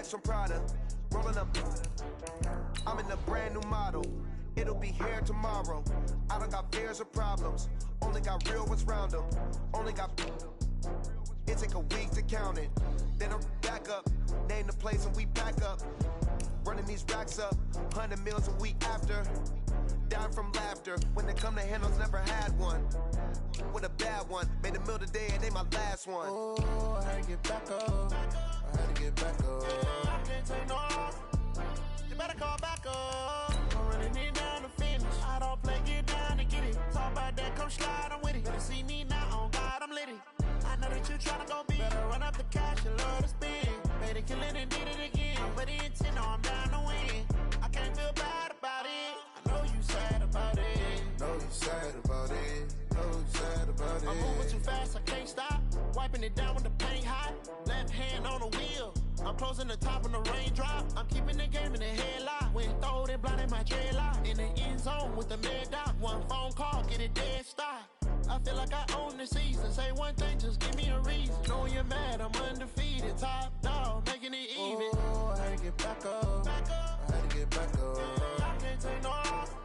From Prada, rolling up. I'm in a brand new model. It'll be here tomorrow. I don't got fears or problems. Only got real ones round them. Only got. It take a week to count it. Then I back up. Name the place and we back up. Running these racks up. 100 meals a week after. Down from laughter. When they come to handles, never had one. With a bad one. Made a meal today and they my last one. Oh, I had to get back up. I had to get back up. I can't take no off. You better call back up. I'm running it down to finish. I don't play, get down and get it. Talk about that, come slide, I'm with it. Better see me now, on God, I'm litty. I know that you tryna go big. Better run up the cash and love to spend. Made a killing and did it again. But the intent, no, I'm down to win. I can't feel bad about it. I know you sad about it. Know you sad about it. Know you sad about it. I'm moving too fast, I can't stop. Wiping it down with the paint hot. Left hand on the wheel. I'm closing the top when the raindrop. I'm keeping the game in the headlock. When throwed it, blinded my dreadlock. In the end zone with the mad dot. One phone call, get it dead stop. I feel like I own the season. Say one thing, just give me a reason. Knowing you're mad, I'm undefeated. Top dog, making it even. Oh, I had to get back up. I had to get back up. I can't take no off.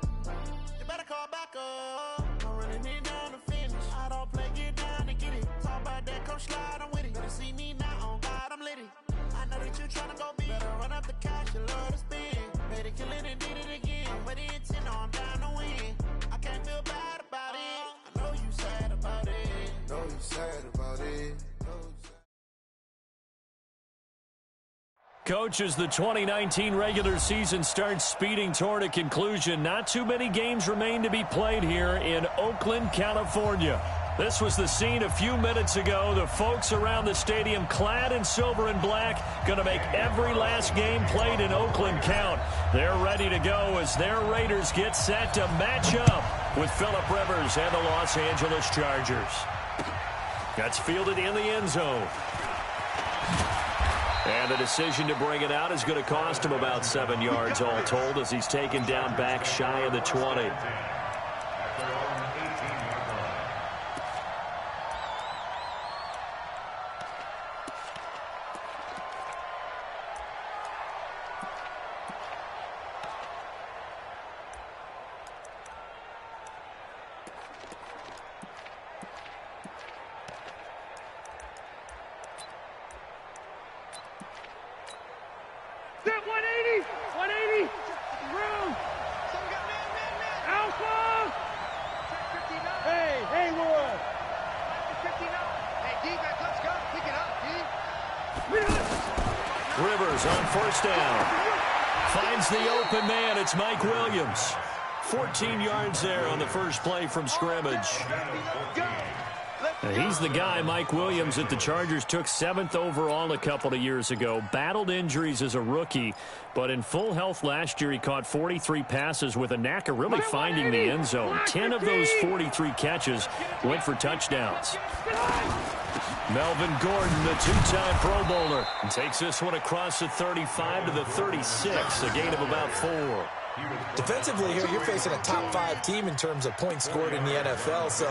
You better call back up. I'm running it down to finish. I don't play, get down and get it. Talk about that, come slide, I'm with it. Better see me now, on God, I'm litty. I know that you tryna go big. Better run up the cash and love to spend. Made a killing and did it again. But the intent, no, I'm down to win. I can't feel bad about it. I know you sad about it. Know you sad about it. Coach, as the 2019 regular season starts speeding toward a conclusion, not too many games remain to be played here in Oakland, California. This was the scene a few minutes ago. The folks around the stadium clad in silver and black going to make every last game played in Oakland count. They're ready to go as their Raiders get set to match up with Phillip Rivers and the Los Angeles Chargers. That's fielded in the end zone. And the decision to bring it out is going to cost him about 7 yards all told as he's taken down back shy of the 20. Rivers on first down. Finds the open man. It's Mike Williams. 14 yards there on the first play from scrimmage. And he's the guy, Mike Williams, that the Chargers took 7th overall a couple of years ago. Battled injuries as a rookie, but in full health last year, he caught 43 passes with a knack of really finding the end zone. 10 of those 43 catches went for touchdowns. Melvin Gordon, the two-time Pro Bowler, takes this one across the 35 to the 36, a gain of about 4. Defensively here, you're facing a top 5 team in terms of points scored in the NFL, so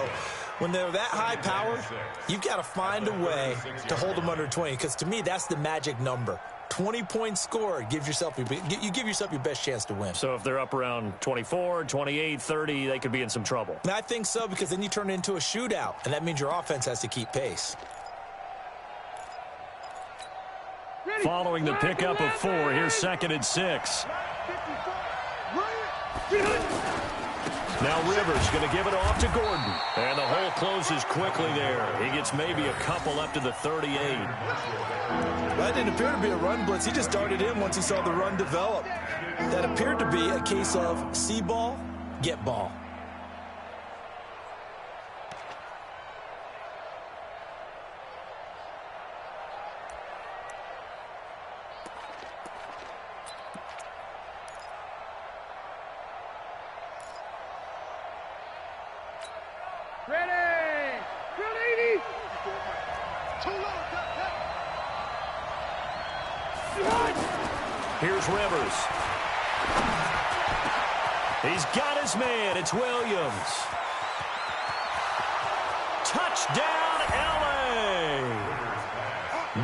when they're that high powered, you've got to find a way to hold them under 20, because to me, that's the magic number. 20 points scored, you give yourself your best chance to win. So if they're up around 24, 28, 30, they could be in some trouble. And I think so, because then you turn it into a shootout, and that means your offense has to keep pace. following the pickup of 4. Here's 2nd and 6. Now Rivers going to give it off to Gordon. And the hole closes quickly there. He gets maybe a couple up to the 38. That didn't appear to be a run blitz. He just darted in once he saw the run develop. That appeared to be a case of see ball, get ball. Here's Rivers. He's got his man. It's Williams. Touchdown, L.A.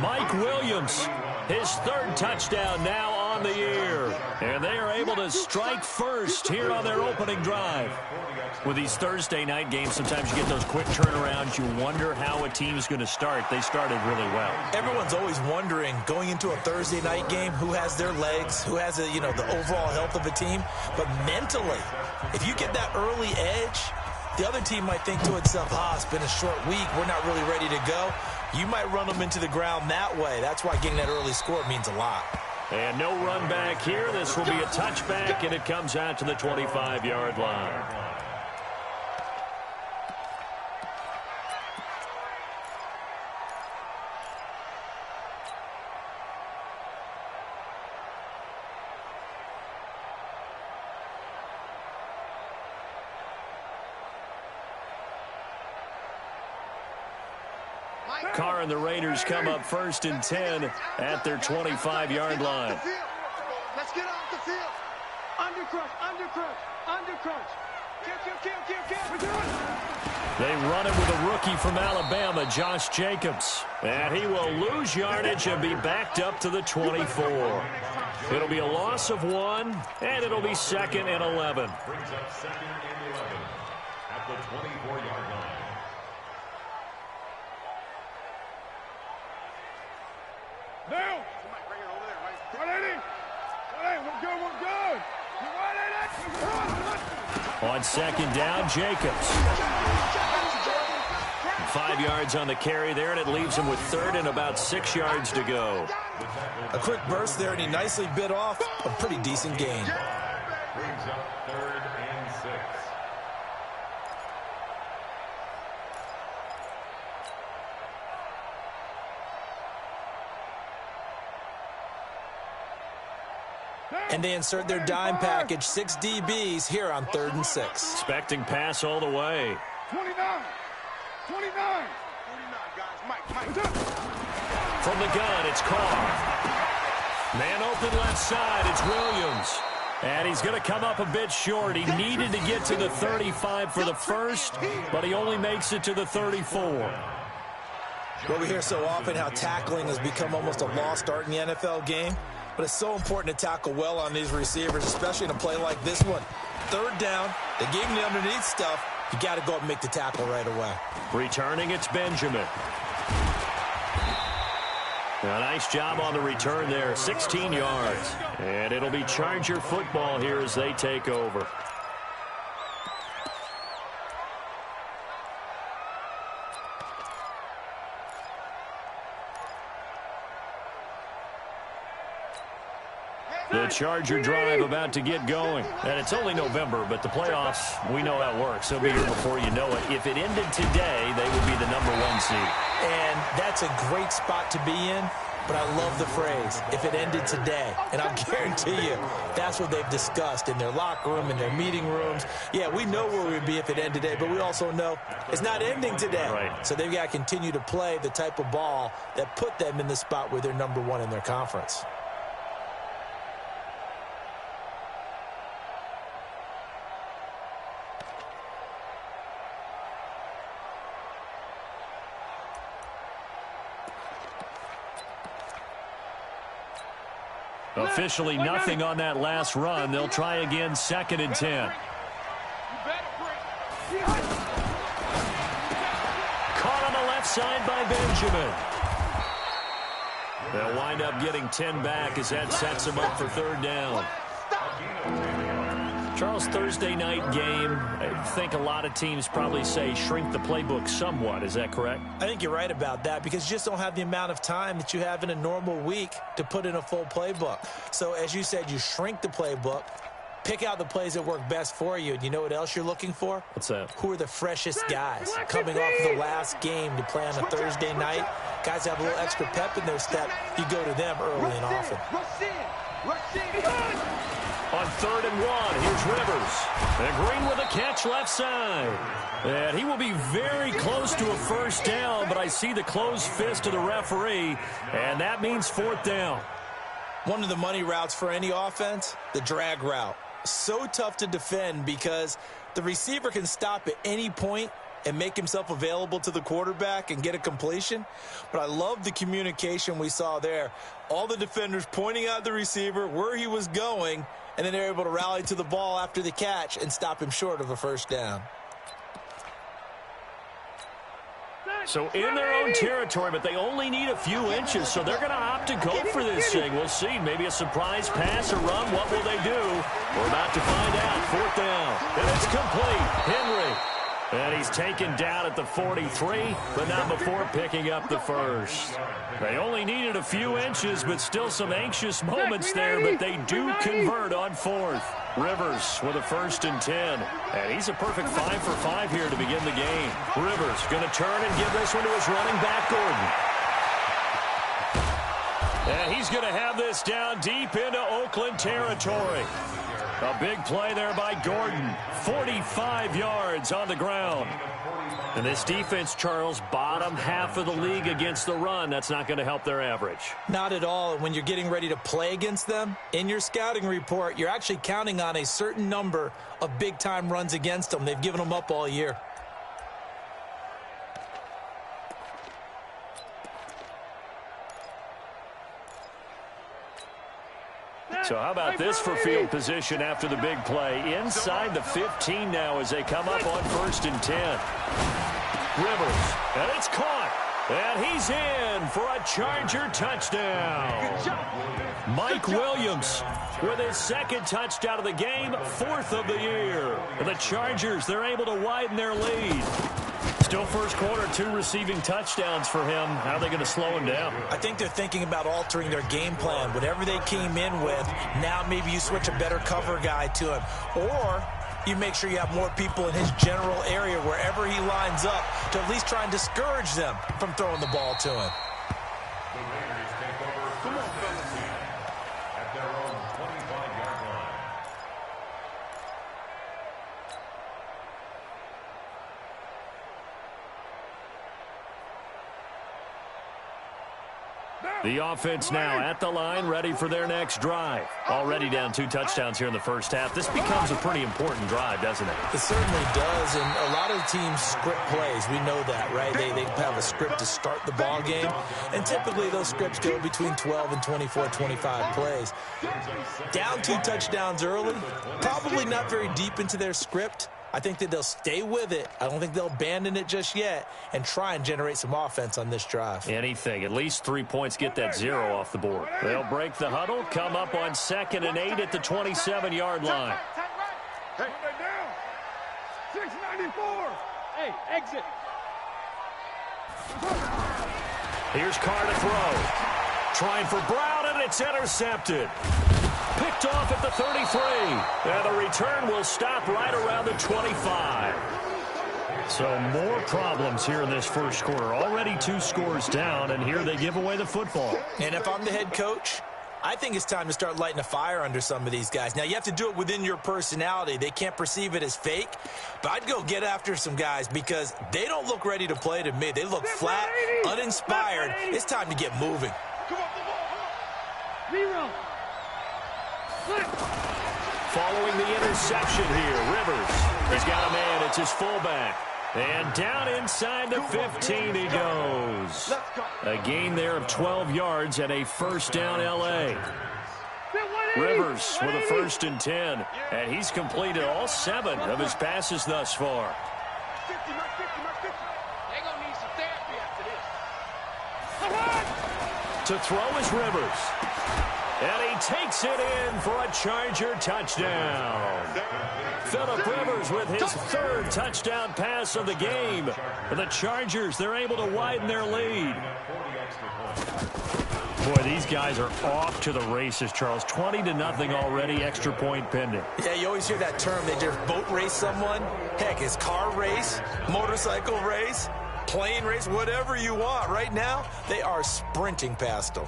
Mike Williams, his 3rd touchdown now on the year. And they are able to strike first here on their opening drive. With these Thursday night games, sometimes you get those quick turnarounds. You wonder how a team's going to start. They started really well. Everyone's always wondering, going into a Thursday night game, who has their legs, who has the overall health of a team. But mentally, if you get that early edge, the other team might think to itself, it's been a short week, we're not really ready to go. You might run them into the ground that way. That's why getting that early score means a lot. And no run back here. This will be a touchback, and it comes out to the 25-yard line. Carr and the Raiders come up 1st and 10 at their 25-yard line. Let's get off the field. Undercrunch, undercrunch, undercrunch. Kill. They run it with a rookie from Alabama, Josh Jacobs. And he will lose yardage and be backed up to the 24. It'll be a loss of 1, and it'll be 2nd and 11. Brings up 2nd and 11 at the 24-yard line. Now! Somebody bring it over there, right? 180! 180, we're good! You 180! On 2nd down, Jacobs. 5 yards on the carry there, and it leaves him with 3rd and about 6 yards to go. A quick burst there, and he nicely bit off a pretty decent gain. Brings up 3rd and 6. And they insert their dime package, 6 DBs here on 3rd and 6. Expecting pass all the way. 29! 29, guys. Mike. From the gun, it's Carr. Man open left side, it's Williams. And he's going to come up a bit short. He needed to get to the 35 for the first, but he only makes it to the 34. Well, we hear so often how tackling has become almost a lost art in the NFL game. But it's so important to tackle well on these receivers, especially in a play like this one. 3rd down, they gave him the underneath stuff. You got to go up and make the tackle right away. Returning, it's Benjamin. A nice job on the return there, 16 yards. And it'll be Charger football here as they take over. The Charger drive about to get going. And it's only November, but the playoffs, we know how it works. They'll be here before you know it. If it ended today, they would be the #1 seed. And that's a great spot to be in, but I love the phrase, if it ended today. And I'll guarantee you, that's what they've discussed in their locker room, in their meeting rooms. Yeah, we know where we'd be if it ended today, but we also know it's not ending today. Right. So they've got to continue to play the type of ball that put them in the spot where they're #1 in their conference. Officially nothing on that last run. They'll try again, 2nd and 10. Caught on the left side by Benjamin. They'll wind up getting 10 back as that sets them up for third down. Charles, Thursday night game, I think a lot of teams probably say shrink the playbook somewhat. Is that correct? I think you're right about that because you just don't have the amount of time that you have in a normal week to put in a full playbook. So as you said, you shrink the playbook, pick out the plays that work best for you. And you know what else you're looking for? What's that? Who are the freshest guys coming off of the last game to play on a Thursday night? Guys have a little extra pep in their step. You go to them early and often. On 3rd and 1, here's Rivers. And Green with a catch left side. And he will be very close to a first down, but I see the closed fist of the referee, and that means 4th down. One of the money routes for any offense, the drag route. So tough to defend because the receiver can stop at any point and make himself available to the quarterback and get a completion. But I love the communication we saw there. All the defenders pointing out the receiver, where he was going, and then they're able to rally to the ball after the catch and stop him short of a first down. So in their own territory, but they only need a few inches, so they're going to opt to go for this thing. We'll see. Maybe a surprise pass or run. What will they do? We're about to find out. 4th down. And it's complete. Henry. And he's taken down at the 43, but not before picking up the first. They only needed a few inches, but still some anxious moments there, but they do convert on 4th. Rivers with a 1st and 10. And he's a perfect 5 for 5 here to begin the game. Rivers going to turn and give this one to his running back, Gordon. And he's going to have this down deep into Oakland territory. A big play there by Gordon. 45 yards on the ground. And this defense, Charles, bottom half of the league against the run. That's not going to help their average. Not at all. And when you're getting ready to play against them, in your scouting report, you're actually counting on a certain number of big-time runs against them. They've given them up all year. So how about this for field position after the big play? Inside the 15 now as they come up on 1st and 10. Rivers, and it's caught. And he's in for a Charger touchdown. Mike Williams with his 2nd touchdown of the game, 4th of the year. And the Chargers, they're able to widen their lead. Still first quarter, 2 receiving touchdowns for him. How are they going to slow him down? I think they're thinking about altering their game plan. Whatever they came in with, now maybe you switch a better cover guy to him. Or you make sure you have more people in his general area wherever he lines up to at least try and discourage them from throwing the ball to him. The Raiders take over at their own 25-yard line. The offense now at the line, ready for their next drive. Already down 2 touchdowns here in the first half. This becomes a pretty important drive, doesn't it? It certainly does, and a lot of teams script plays. We know that, right? They have a script to start the ball game, and typically those scripts go between 12 and 24, 25 plays. Down 2 touchdowns early, probably not very deep into their script. I think that they'll stay with it. I don't think they'll abandon it just yet and try and generate some offense on this drive. Anything. At least 3 points, get that 0 off the board. They'll break the huddle, come up on 2nd and 8 at the 27-yard line. Hey, down. 694. Hey, exit. Here's Carr to throw. Trying for Brown, and it's intercepted. Picked off at the 33. And the return will stop right around the 25. So more problems here in this first quarter. Already 2 scores down, and here they give away the football. And if I'm the head coach, I think it's time to start lighting a fire under some of these guys. Now, you have to do it within your personality. They can't perceive it as fake. But I'd go get after some guys because they don't look ready to play to me. They look flat, uninspired. It's time to get moving. Come on. 0. Following the interception here, Rivers. He's got a man. It's his fullback. And down inside the 15 he goes. A gain there of 12 yards and a first down L.A. Rivers with a 1st and 10. And he's completed all 7 of his passes thus far. They're going to need some therapy after this. To throw is Rivers. And he takes it in for a Charger touchdown. Phillip Rivers with his third touchdown pass of the game. For the Chargers, they're able to widen their lead. Boy, these guys are off to the races, Charles. 20-0 already, extra point pending. Yeah, you always hear that term. They just boat race someone. Heck, it's car race, motorcycle race, plane race, whatever you want. Right now, they are sprinting past them.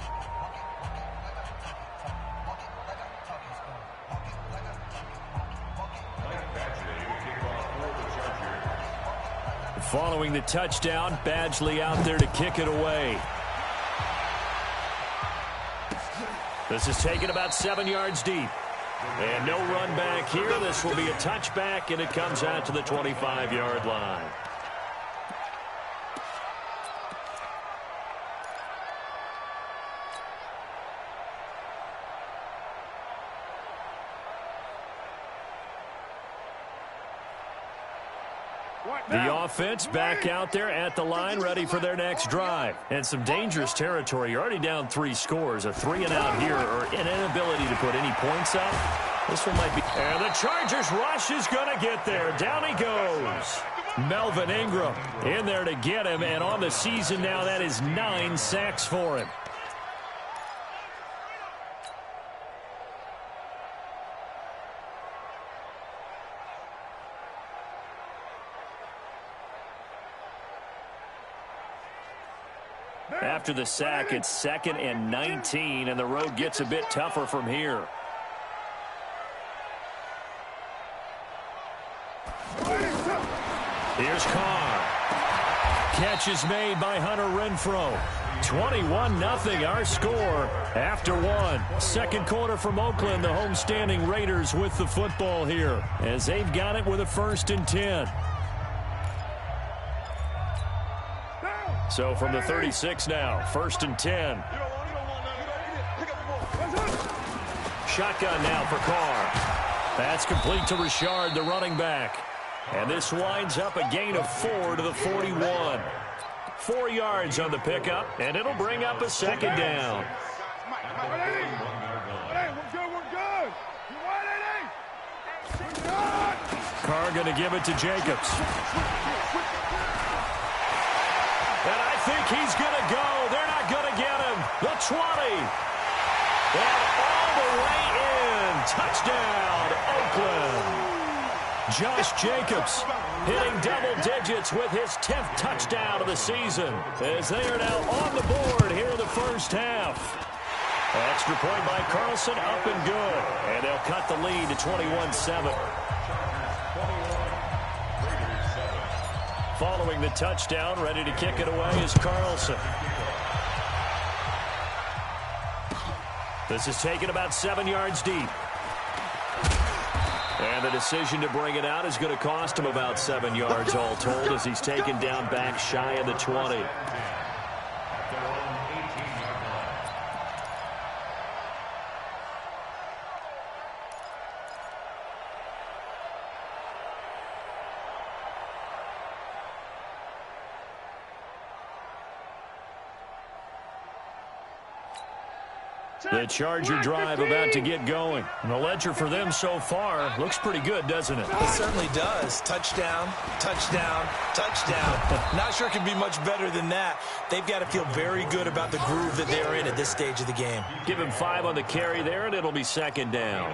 Following the touchdown, Badgley out there to kick it away. This is taken about 7 yards deep. And no run back here. This will be a touchback, and it comes out to the 25-yard line. The offense back out there at the line, ready for their next drive. And some dangerous territory. You're already down 3 scores. A 3-and-out here, or an inability to put any points up. This one might be... And the Chargers rush is going to get there. Down he goes. Melvin Ingram in there to get him. And on the season now, that is 9 sacks for him. After the sack, it's 2nd and 19, and the road gets a bit tougher from here. Here's Carr. Catch is made by Hunter Renfrow. 21-0 our score after 1. Second quarter from Oakland, the homestanding Raiders with the football here as they've got it with a 1st and 10. So from the 36 now, 1st and 10. Shotgun now for Carr. That's complete to Richard, the running back. And this winds up a gain of 4 to the 41. 4 yards on the pickup, and it'll bring up a 2nd down. Carr going to give it to Jacobs. And I think he's going to go. They're not going to get him. The 20. And all the way in. Touchdown, Oakland. Josh Jacobs hitting double digits with his 10th touchdown of the season as they are now on the board here in the first half. Extra point by Carlson, up and good. And they'll cut the lead to 21-7. Following the touchdown, ready to kick it away is Carlson. This is taken about 7 yards deep. And the decision to bring it out is going to cost him about 7 yards all told as he's taken down back shy of the 20. The Charger drive about to get going. And the ledger for them so far looks pretty good, doesn't it? It certainly does. Touchdown, touchdown, touchdown. Not sure it can be much better than that. They've got to feel very good about the groove that they're in at this stage of the game. Give him 5 on the carry there, and it'll be 2nd down.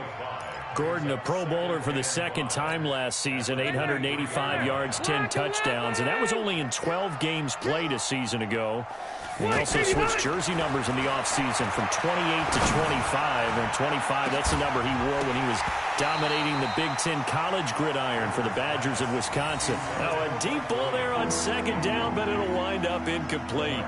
Gordon, a Pro Bowler for the 2nd time last season, 885 yards, 10 touchdowns, and that was only in 12 games played a season ago. He also switched jersey numbers in the offseason from 28 to 25. And 25, that's the number he wore when he was dominating the Big Ten college gridiron for the Badgers of Wisconsin. Now a deep ball there on 2nd down, but it'll wind up incomplete.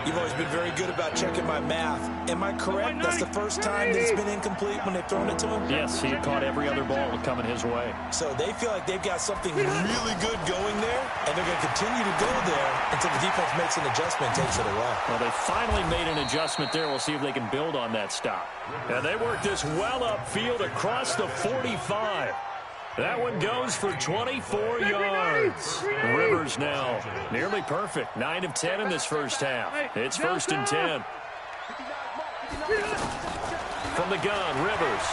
You've always been very good about checking my math. Am I correct? That's the first time that it's been incomplete when they've thrown it to him? Yes, he had caught every other ball coming his way. So they feel like they've got something really good going there, and they're going to continue to go there until the defense makes an adjustment and takes it away. Well, they finally made an adjustment there. We'll see if they can build on that stop. And they work this well upfield across the 45. That one goes for 24 yards. Rivers now nearly perfect. 9 of 10 in this first half. It's 1st and 10. From the gun, Rivers.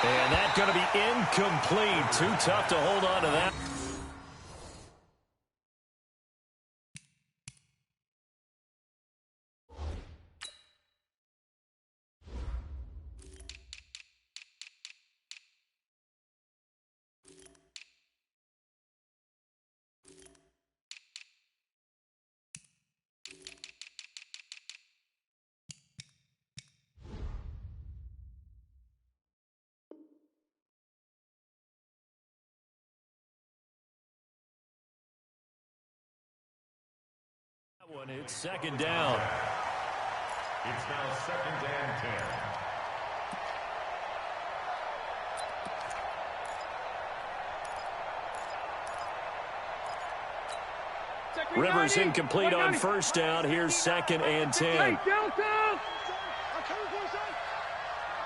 And that's going to be incomplete. Too tough to hold on to that. One, it's second down. It's now 2nd and 10. Rivers incomplete on first down. Here's 2nd and 10.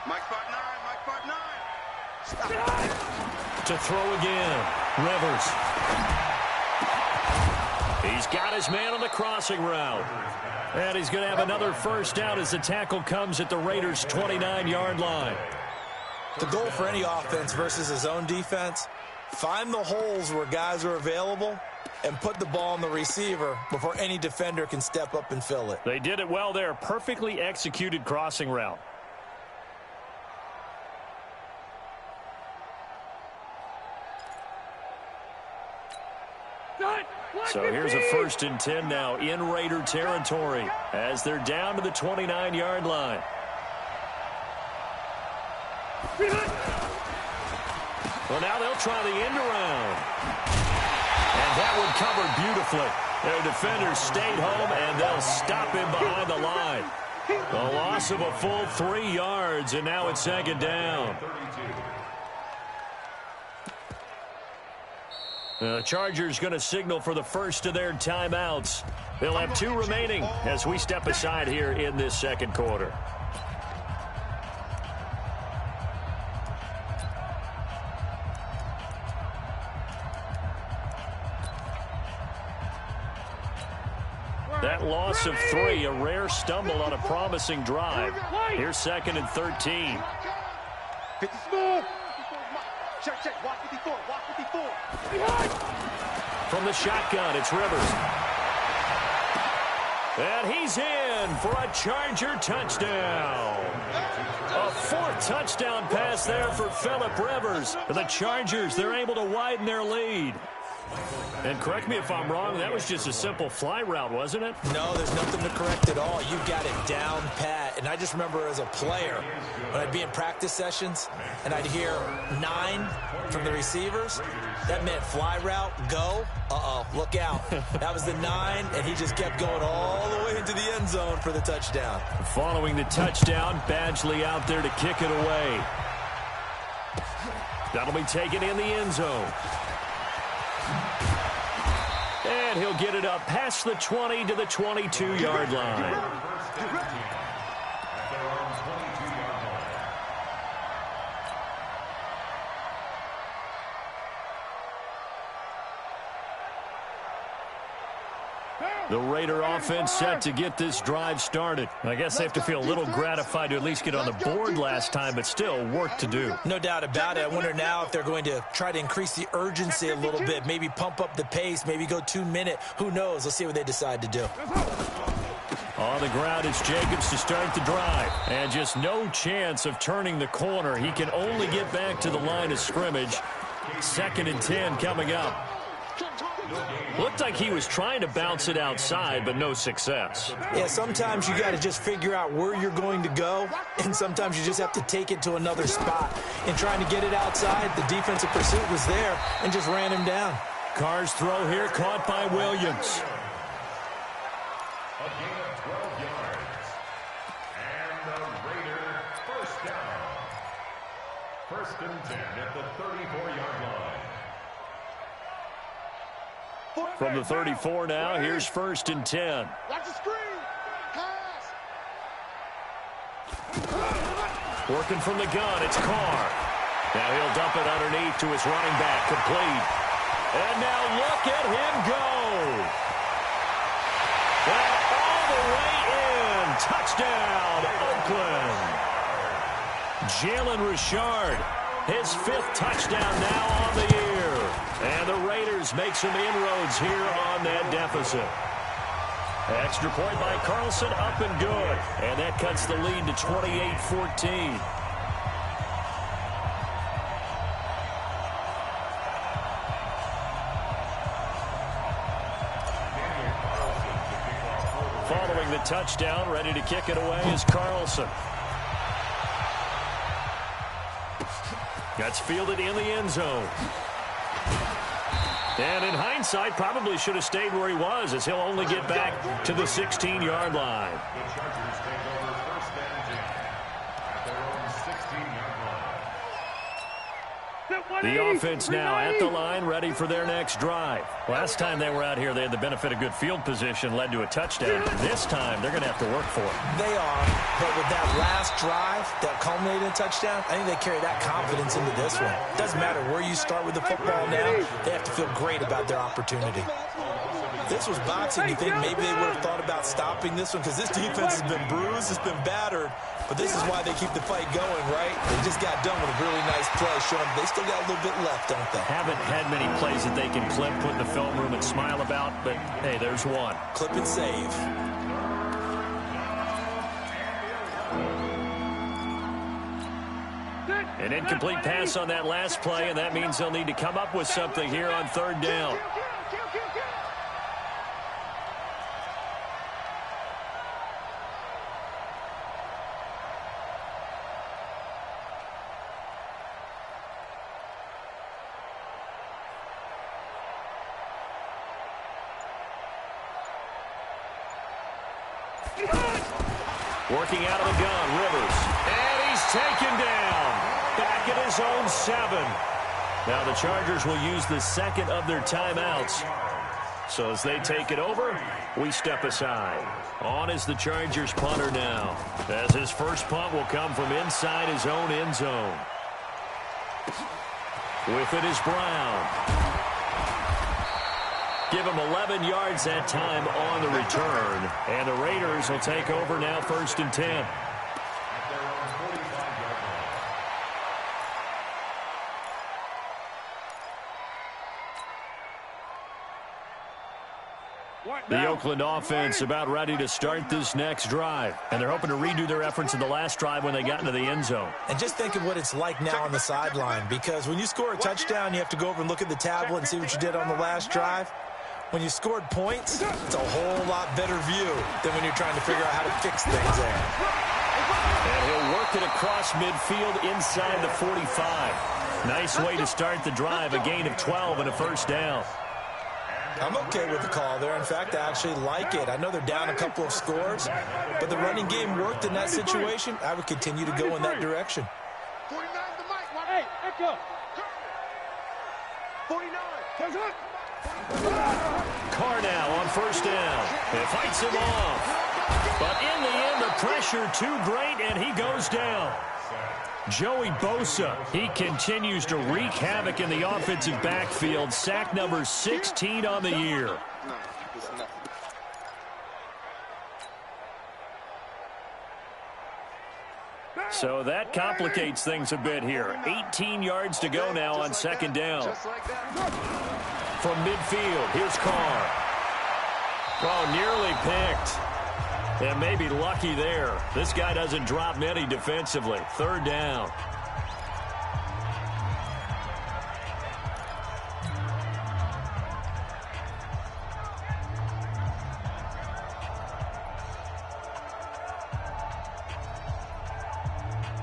Mike 5'9", To throw again. Rivers. He's got his man on the crossing route. And he's going to have another first down as the tackle comes at the Raiders' 29-yard line. The goal for any offense versus his own defense, find the holes where guys are available and put the ball on the receiver before any defender can step up and fill it. They did it well there. Perfectly executed crossing route. So here's a 1st and 10 now in Raider territory as they're down to the 29-yard line. Well, now they'll try the end around. And that one covered beautifully. Their defenders stayed home, and they'll stop him behind the line. The loss of a full 3 yards, and now it's 2nd down. The Chargers going to signal for the first of their timeouts. They'll have 2 remaining as we step aside here in this second quarter. That loss of 3, a rare stumble on a promising drive. Here's 2nd and 13. 54. Check. Walk 54. Walk 54. From the shotgun, it's Rivers. And he's in for a Charger touchdown. A 4th touchdown pass there for Phillip Rivers. The Chargers, they're able to widen their lead. And correct me if I'm wrong, that was just a simple fly route, wasn't it? No, there's nothing to correct at all. You got it down pat. And I just remember as a player, when I'd be in practice sessions and I'd hear 9 from the receivers, that meant fly route, go. Uh-oh, look out. That was the 9, and he just kept going all the way into the end zone for the touchdown. Following the touchdown, Badgley out there to kick it away. That'll be taken in the end zone. And he'll get it up past the 20 to the 22-yard line. The Raider offense set to get this drive started. I guess they have to feel a little gratified to at least get on the board last time, but still work to do. No doubt about it. I wonder now if they're going to try to increase the urgency a little bit, maybe pump up the pace, maybe go 2-minute. Who knows? Let's see what they decide to do. On the ground, it's Jacobs to start the drive. And just no chance of turning the corner. He can only get back to the line of scrimmage. 2nd and 10 coming up. Looked like he was trying to bounce it outside, but no success. Yeah, sometimes you got to just figure out where you're going to go, and sometimes you just have to take it to another spot. In trying to get it outside, the defensive pursuit was there and just ran him down. Carr's throw here caught by Williams. A gain of 12 yards. And the Raider first down. 1st and 10 at the 34-yard line. From the 34 now, here's 1st and 10. Watch the screen. Pass. Working from the gun, it's Carr. Now he'll dump it underneath to his running back, complete. And now look at him go. And all the way in, Touchdown, Oakland. Jalen Richard, his 5th touchdown now on the year. And the Raiders make some inroads here on that deficit. Extra point by Carlson, up and good. And that cuts the lead to 28-14. Following the touchdown, ready to kick it away is Carlson. That's fielded in the end zone. And in hindsight, probably should have stayed where he was, as he'll only get back to the 16-yard line. The Chargers take over 1st and 10 at their own 16-yard line. The offense now at the line, ready for their next drive. Last time they were out here, they had the benefit of good field position, led to a touchdown. This time, they're going to have to work for it. They are, but with that last drive that culminated in a touchdown, I think they carry that confidence into this one. Doesn't matter where you start with the football now, they have to feel great about their opportunity. This was boxing. You think maybe they would have thought about stopping this one, because this defense has been bruised, it's been battered, but this is why they keep the fight going, right? They just got done with a really nice play, showing they still got a little bit left, don't they? Haven't had many plays that they can clip, put in the film room and smile about, but hey, there's one. Clip and save. An incomplete pass on that last play, and that means they'll need to come up with something here on 3rd down. Working out of the gun, Rivers. And he's taken down. Back at his own 7. Now the Chargers will use the 2nd of their timeouts. So as they take it over, we step aside. On is the Chargers punter now, as his first punt will come from inside his own end zone. With it is Brown. Give him 11 yards that time on the return. And the Raiders will take over now 1st and 10. The Oakland offense about ready to start this next drive. And they're hoping to redo their efforts in the last drive when they got into the end zone. And just think of what it's like now on the sideline, because when you score a touchdown, you have to go over and look at the tablet and see what you did on the last drive. When you scored points, it's a whole lot better view than when you're trying to figure out how to fix things there. And he'll work it across midfield inside the 45. Nice way to start the drive, a gain of 12 and a 1st down. I'm okay with the call there. In fact, I actually like it. I know they're down a couple of scores, but the running game worked in that situation. I would continue to go in that direction. 49 the mic. Hey, echo. 49. Carr now on 1st down. It fights him off. But in the end, the pressure too great, and he goes down. Joey Bosa, he continues to wreak havoc in the offensive backfield. Sack number 16 on the year. So that complicates things a bit here. 18 yards to go now on 2nd down. From midfield, here's Carr. Oh, nearly picked. And maybe lucky there. This guy doesn't drop many defensively. 3rd down.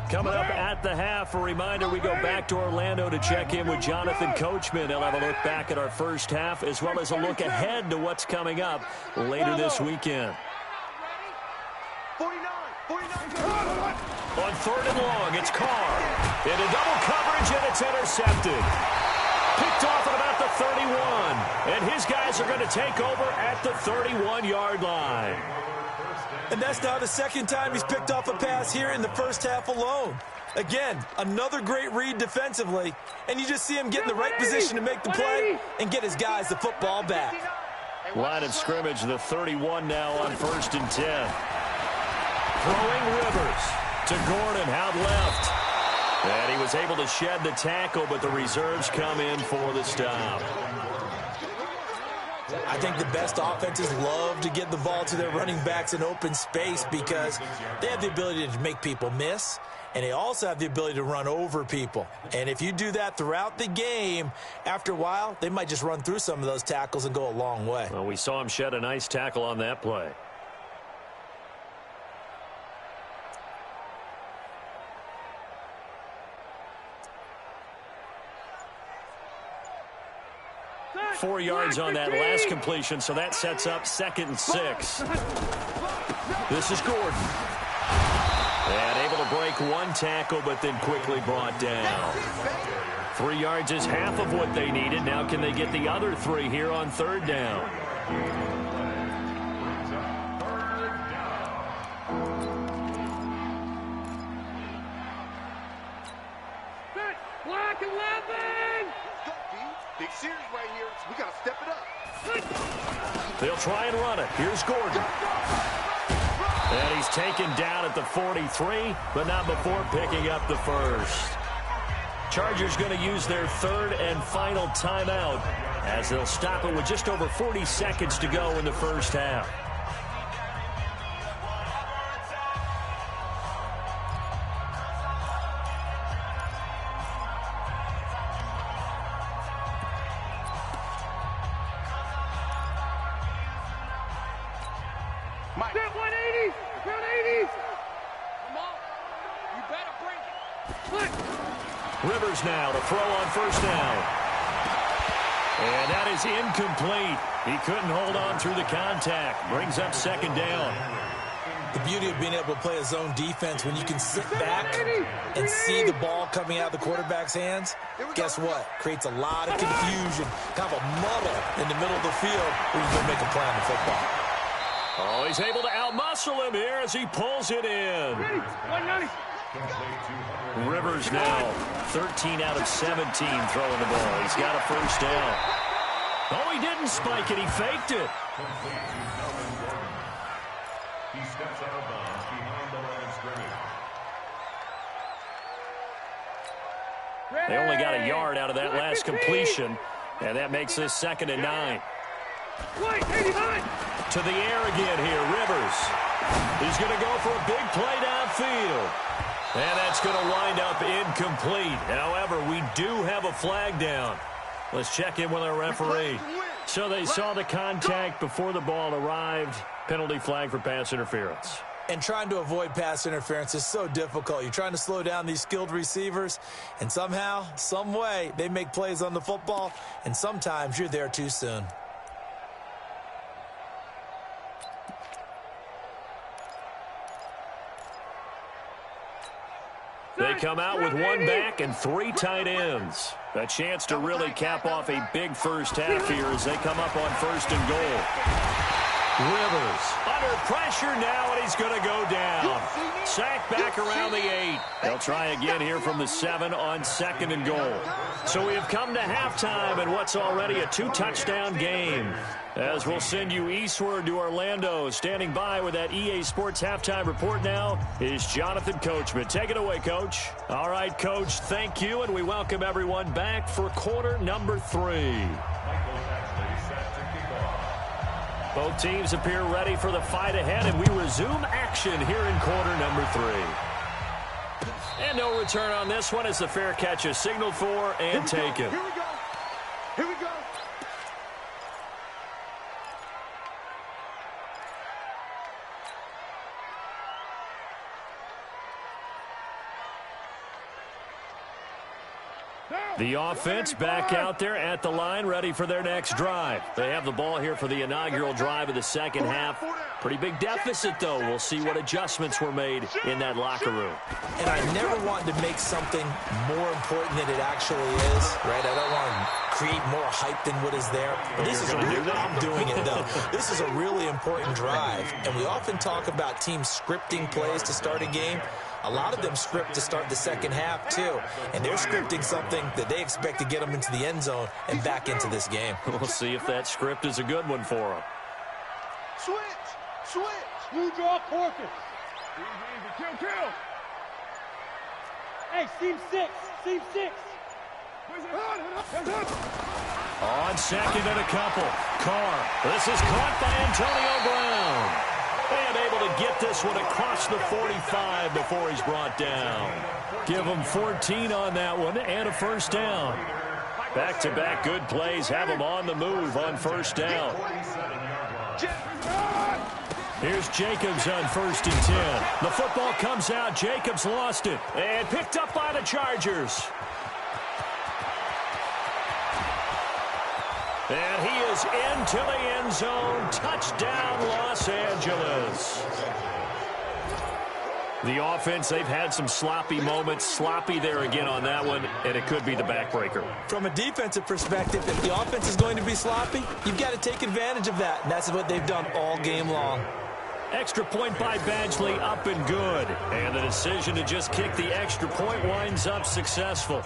Coming up at the half, a reminder, we go back to Orlando to check in with Jonathan Coachman. He'll have a look back at our first half, as well as a look ahead to what's coming up later this weekend. 49. On 3rd and long, it's Carr. Into double coverage, and it's intercepted. Picked off at about the 31. And his guys are going to take over at the 31-yard line. And that's now the 2nd time he's picked off a pass here in the first half alone. Again, another great read defensively, and you just see him get in the right position to make the play and get his guys the football back. Line of scrimmage, the 31 now on 1st and 10. Throwing Rivers to Gordon out left. And he was able to shed the tackle, but the reserves come in for the stop. I think the best offenses love to get the ball to their running backs in open space because they have the ability to make people miss, and they also have the ability to run over people. And if you do that throughout the game, after a while, they might just run through some of those tackles and go a long way. Well, we saw him shed a nice tackle on that play. .4 yards on that last completion, so that sets up 2nd and 6. This is Gordon. And able to break one tackle, but then quickly brought down. 3 yards is half of what they needed. Now can they get the other 3 here on 3rd down? Black 11! Big series right here. We got to step it up. They'll try and run it. Here's Gordon. And he's taken down at the 43, but not before picking up the first. Chargers going to use their 3rd and final timeout as they'll stop it with just over 40 seconds to go in the first half. Step 180! 180! Come on. You better bring it. Rivers now to throw on 1st down. And that is incomplete. He couldn't hold on through the contact. Brings up 2nd down. The beauty of being able to play a zone defense when you can sit back and see the ball coming out of the quarterback's hands, guess what? Creates a lot of confusion, kind of a muddle in the middle of the field where you can make a play on the football. Oh, he's able to outmuscle him here as he pulls it in. 190. Rivers now 13 out of 17 throwing the ball. He's got a 1st down. Oh, he didn't spike it. He faked it. He steps out of bounds behind the line of scrimmage. They only got a yard out of that last completion, and that makes this 2nd and 9. To the air again here, Rivers. He's going to go for a big play downfield. And that's going to wind up incomplete. However, we do have a flag down. Let's check in with our referee. So they saw the contact before the ball arrived. Penalty flag for pass interference. And trying to avoid pass interference is so difficult. You're trying to slow down these skilled receivers, and somehow, some way, they make plays on the football, and sometimes you're there too soon. They come out with 1 back and 3 tight ends. A chance to really cap off a big first half here as they come up on 1st and goal. Rivers under pressure now, and he's going to go down. Sack back around the 8. They'll try again here from the 7 on 2nd and goal. So we have come to halftime in what's already a 2-touchdown game. As we'll send you eastward to Orlando. Standing by with that EA Sports halftime report now is Jonathan Coachman. Take it away, Coach. All right, Coach, thank you, and we welcome everyone back for quarter number 3. Both teams appear ready for the fight ahead, and we resume action here in quarter number 3. And no return on this one as the fair catch is signaled for and taken. Here we go. Here we go. The offense back out there at the line, ready for their next drive. They have the ball here for the inaugural drive of the second half. Pretty big deficit, though. We'll see what adjustments were made in that locker room. And I never wanted to make something more important than it actually is, right? I don't want to create more hype than what is there. But this is I'm doing it, though. This is a really important drive. And we often talk about teams scripting plays to start a game. A lot of them script to start the second half, too. And they're scripting something that they expect to get them into the end zone and back into this game. We'll see if that script is a good one for them. Switch. New draw, focus. Kill. Hey, seam 6. On second and a couple. Carr. This is caught by Antonio Brown. And able to get this one across the 45 before he's brought down. Give him 14 on that one and a first down. Back-to-back good plays have him on the move on first down. Here's Jacobs on 1st and 10. The football comes out. Jacobs lost it and picked up by the Chargers. And he is into the end zone. Touchdown, Los Angeles. The offense, they've had some sloppy moments. Sloppy there again on that one, and it could be the backbreaker. From a defensive perspective, if the offense is going to be sloppy, you've got to take advantage of that, and that's what they've done all game long. Extra point by Badgley, up and good. And the decision to just kick the extra point winds up successful.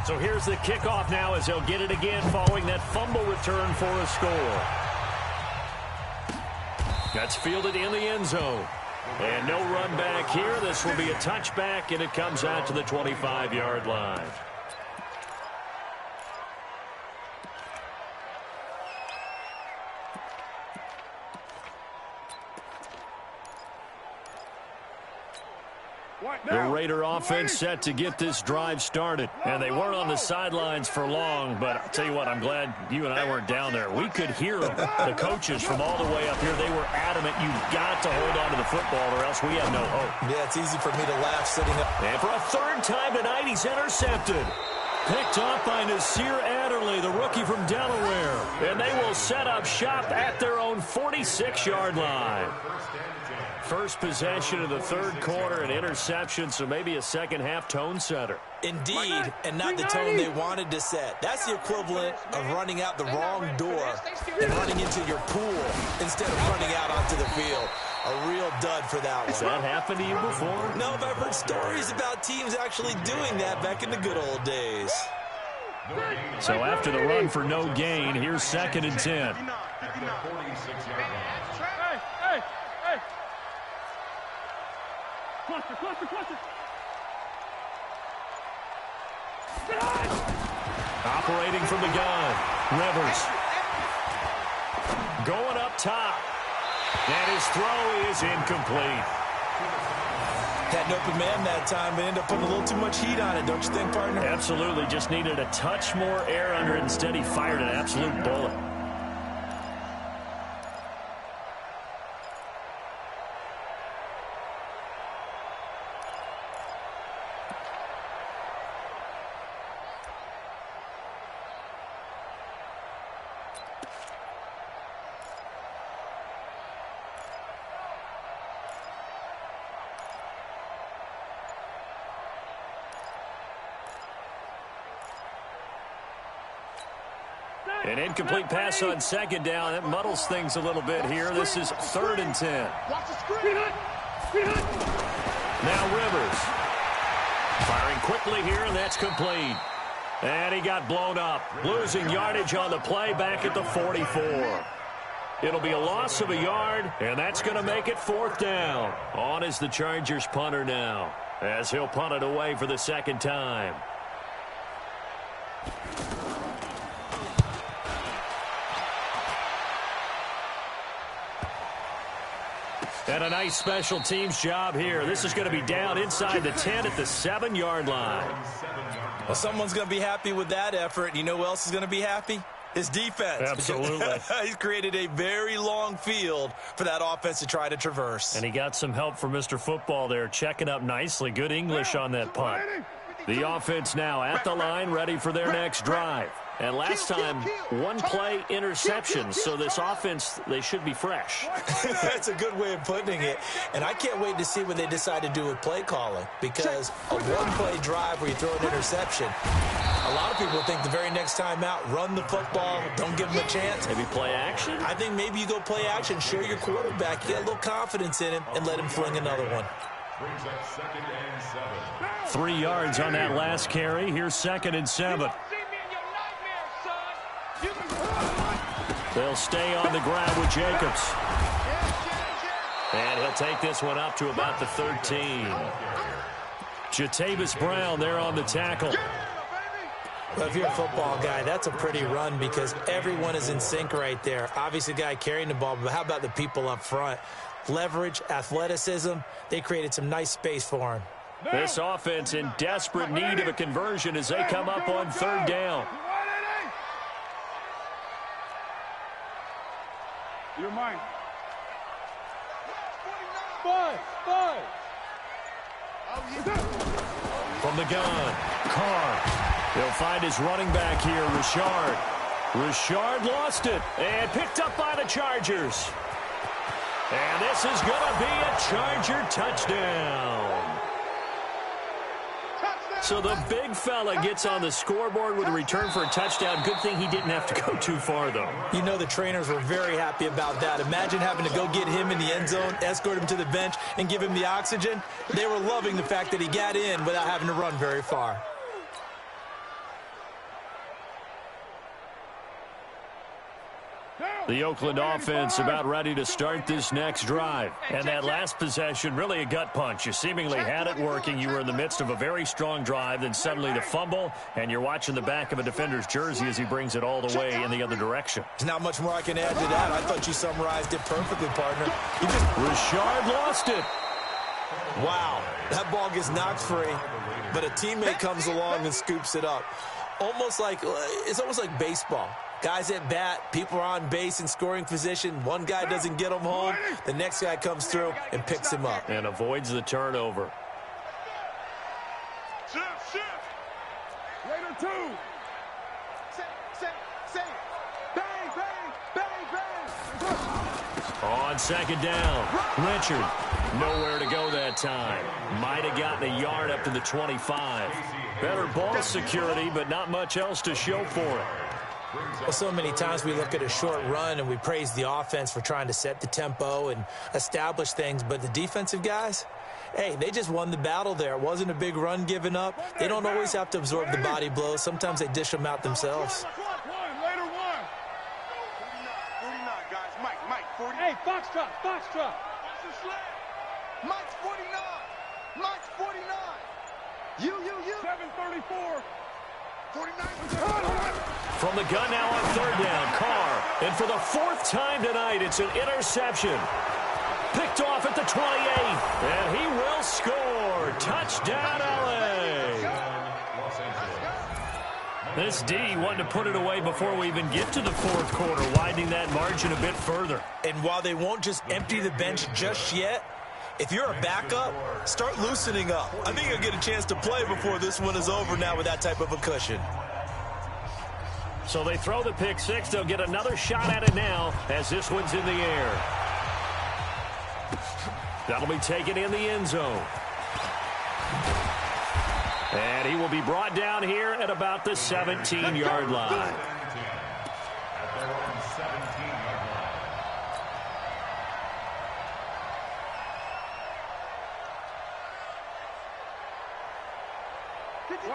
So here's the kickoff now as they'll get it again following that fumble return for a score. That's fielded in the end zone. And no run back here. This will be a touchback, and it comes out to the 25-yard line. The Raider offense set to get this drive started. And they weren't on the sidelines for long, but I'll tell you what, I'm glad you and I weren't down there. We could hear them. The coaches from all the way up here, they were adamant, you've got to hold on to the football or else we have no hope. Yeah, it's easy for me to laugh sitting up. And for a third time tonight, he's intercepted. Picked off by Nasir Adderley, the rookie from Delaware. And they will set up shop at their own 46-yard line. First possession of the third quarter, an interception, so maybe a second-half tone setter. Indeed, and not the tone they wanted to set. That's the equivalent of running out the wrong door and running into your pool instead of running out onto the field. A real dud for that one. Has that happened to you before? No, but I've heard stories about teams actually doing that back in the good old days. So after the run for no gain, here's 2nd and 10. Cluster. Operating from the gun, Rivers. Going up top. And his throw is incomplete. Had an open man that time, but ended up putting a little too much heat on it, don't you think, partner? Absolutely. Just needed a touch more air under it. Instead, he fired an absolute bullet. An incomplete pass on second down. That muddles things a little bit here. This is 3rd and 10. Now Rivers. Firing quickly here, and that's complete. And he got blown up. Losing yardage on the play back at the 44. It'll be a loss of a yard, and that's going to make it 4th down. On is the Chargers punter now, as he'll punt it away for the second time. And a nice special teams job here. This is going to be down inside the 10 at the 7-yard line. Well, someone's going to be happy with that effort. You know who else is going to be happy? His defense. Absolutely. He's created a very long field for that offense to try to traverse. And he got some help from Mr. Football there, checking up nicely. Good English on that punt. The offense now at the line, ready for their next drive. And last time, one-play interception, so this offense, they should be fresh. That's a good way of putting it. And I can't wait to see what they decide to do with play calling, because a one-play drive where you throw an interception, a lot of people think the very next time out, run the football, don't give them a chance. Maybe play action? I think maybe you go play action, show your quarterback, get a little confidence in him, and let him fling another one. Brings up 2nd and 7. 3 yards on that last carry. Here's 2nd and 7. They'll stay on the ground with Jacobs. And he'll take this one up to about the 13. Jatavis Brown there on the tackle. Well, if you're a football guy, that's a pretty run because everyone is in sync right there. Obviously, the guy carrying the ball, but how about the people up front? Leverage, athleticism, they created some nice space for him. This offense in desperate need of a conversion as they come up on 3rd down. You're mine. 5. From the gun, Carr. He'll find his running back here, Richard. Richard lost it and picked up by the Chargers. And this is going to be a Charger touchdown. So the big fella gets on the scoreboard with a return for a touchdown. Good thing he didn't have to go too far, though. You know the trainers were very happy about that. Imagine having to go get him in the end zone, escort him to the bench, and give him the oxygen. They were loving the fact that he got in without having to run very far. The Oakland offense about ready to start this next drive. And that last possession, really a gut punch. You seemingly had it working. You were in the midst of a very strong drive. Then suddenly the fumble, and you're watching the back of a defender's jersey as he brings it all the way in the other direction. There's not much more I can add to that. I thought you summarized it perfectly, partner. Richard lost it. Wow, that ball gets knocked free, but a teammate comes along and scoops it up. It's almost like baseball. Guys at bat, people are on base in scoring position. One guy doesn't get him home. The next guy comes through and picks him up. And avoids the turnover. Shift. Raider 2. On 2nd down, Richard. Nowhere to go that time. Might have gotten a yard up to the 25. Better ball security, but not much else to show for it. Well, so many times we look at a short run and we praise the offense for trying to set the tempo and establish things, but the defensive guys, hey, they just won the battle there. It wasn't a big run given up. They don't always have to absorb the body blows. Sometimes they dish them out themselves. Raider 1. 49, guys. Mike, 49. Hey, Foxtrot. Mike's 49. You. 734. 49. From the gun now on 3rd down, Carr. And for the 4th time tonight, it's an interception. Picked off at the 28th. And he will score. Touchdown, LA. This D wanted to put it away before we even get to the 4th quarter, widening that margin a bit further. And while they won't just empty the bench just yet, if you're a backup, start loosening up. I think you'll get a chance to play before this one is over now with that type of a cushion. So they throw the pick 6. They'll get another shot at it now as this one's in the air. That'll be taken in the end zone. And he will be brought down here at about the 17-yard line.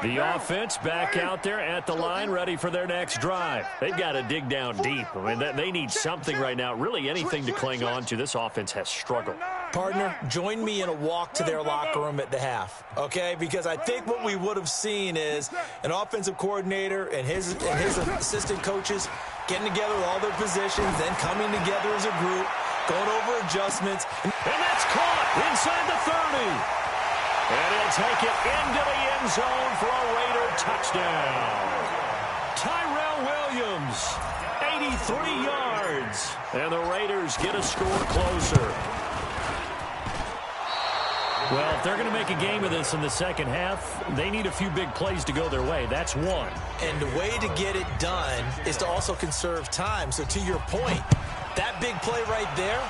The offense back out there at the line, ready for their next drive. They've got to dig down deep. I mean, they need something right now, really anything to cling on to. This offense has struggled. Partner, join me in a walk to their locker room at the half, okay? Because I think what we would have seen is an offensive coordinator and his assistant coaches getting together with all their positions, then coming together as a group, going over adjustments. And that's caught inside the 30. And he'll take it into the end zone for a Raider touchdown. Tyrell Williams, 83 yards. And the Raiders get a score closer. Well, if they're going to make a game of this in the second half, they need a few big plays to go their way. That's one. And the way to get it done is to also conserve time. So to your point, that big play right there,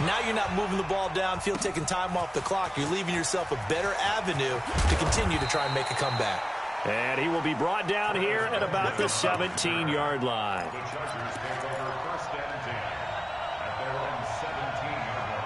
now you're not moving the ball downfield, taking time off the clock. You're leaving yourself a better avenue to continue to try and make a comeback. And he will be brought down here at about the 17-yard line. The Chargers take over 1st and 10 at their own 17-yard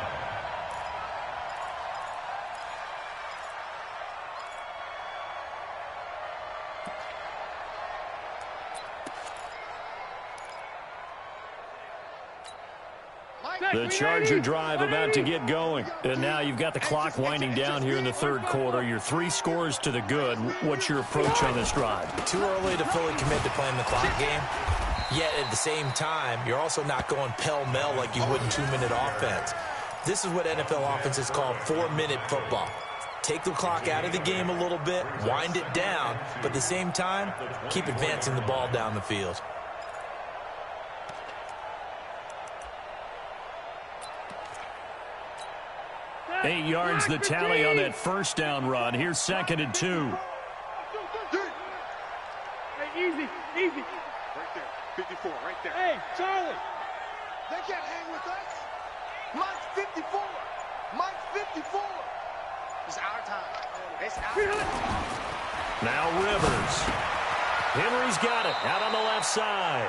The Charger drive about to get going. And now you've got the clock winding down here in the third quarter. You're 3 scores to the good. What's your approach on this drive? Too early to fully commit to playing the clock game. Yet at the same time, you're also not going pell-mell like you would in 2-minute offense. This is what NFL offenses call 4-minute football. Take the clock out of the game a little bit, wind it down, but at the same time, keep advancing the ball down the field. Eight yards the tally on that first down run. Here's 2nd and 2. Hey, easy. Right there, 54, right there. Hey, Charlie. They can't hang with us. Mike's 54. Mike's 54. It's our time. It's our time. Now Rivers. Henry's got it out on the left side.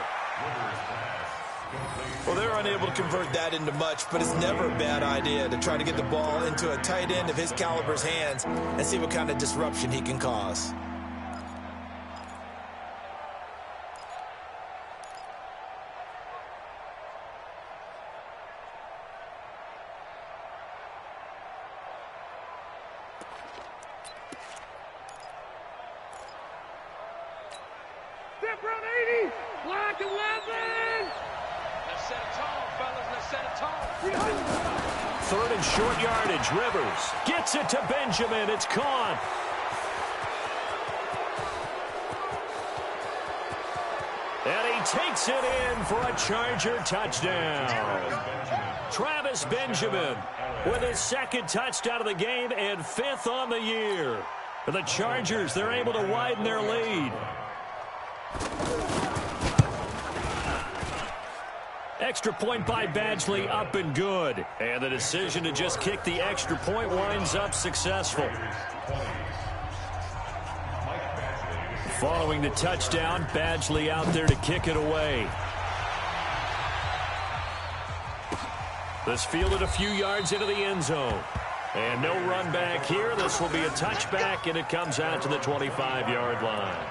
Well, they're unable to convert that into much, but it's never a bad idea to try to get the ball into a tight end of his caliber's hands and see what kind of disruption he can cause. Step around 80. Block 11. Let's set it tall, fellas. Let's set it tall. 3rd and short yardage. Rivers gets it to Benjamin. It's caught. And he takes it in for a Charger touchdown. Travis Benjamin with his 2nd touchdown of the game and 5th on the year. For the Chargers, they're able to widen their lead. Extra point by Badgley, up and good. And the decision to just kick the extra point winds up successful. Following the touchdown, Badgley out there to kick it away. This fielded a few yards into the end zone. And no run back here. This will be a touchback, and it comes out to the 25-yard line.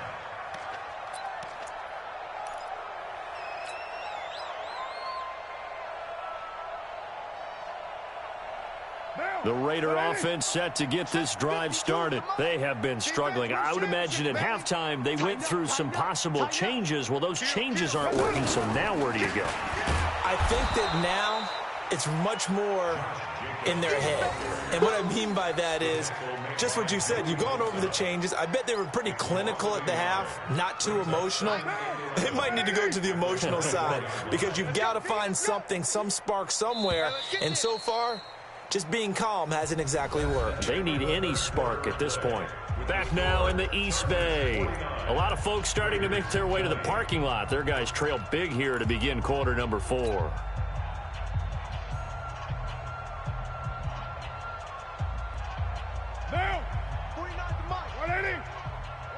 The Raider offense set to get this drive started. They have been struggling. I would imagine at halftime they went through some possible changes. Well, those changes aren't working, so now where do you go? I think that now it's much more in their head. And what I mean by that is just what you said. You've gone over the changes. I bet they were pretty clinical at the half, not too emotional. They might need to go to the emotional side because you've got to find something, some spark somewhere. And so far, just being calm hasn't exactly worked. They need any spark at this point. Back now in the East Bay. A lot of folks starting to make their way to the parking lot. Their guys trail big here to begin quarter number 4. Now, 49 to Mike. 180.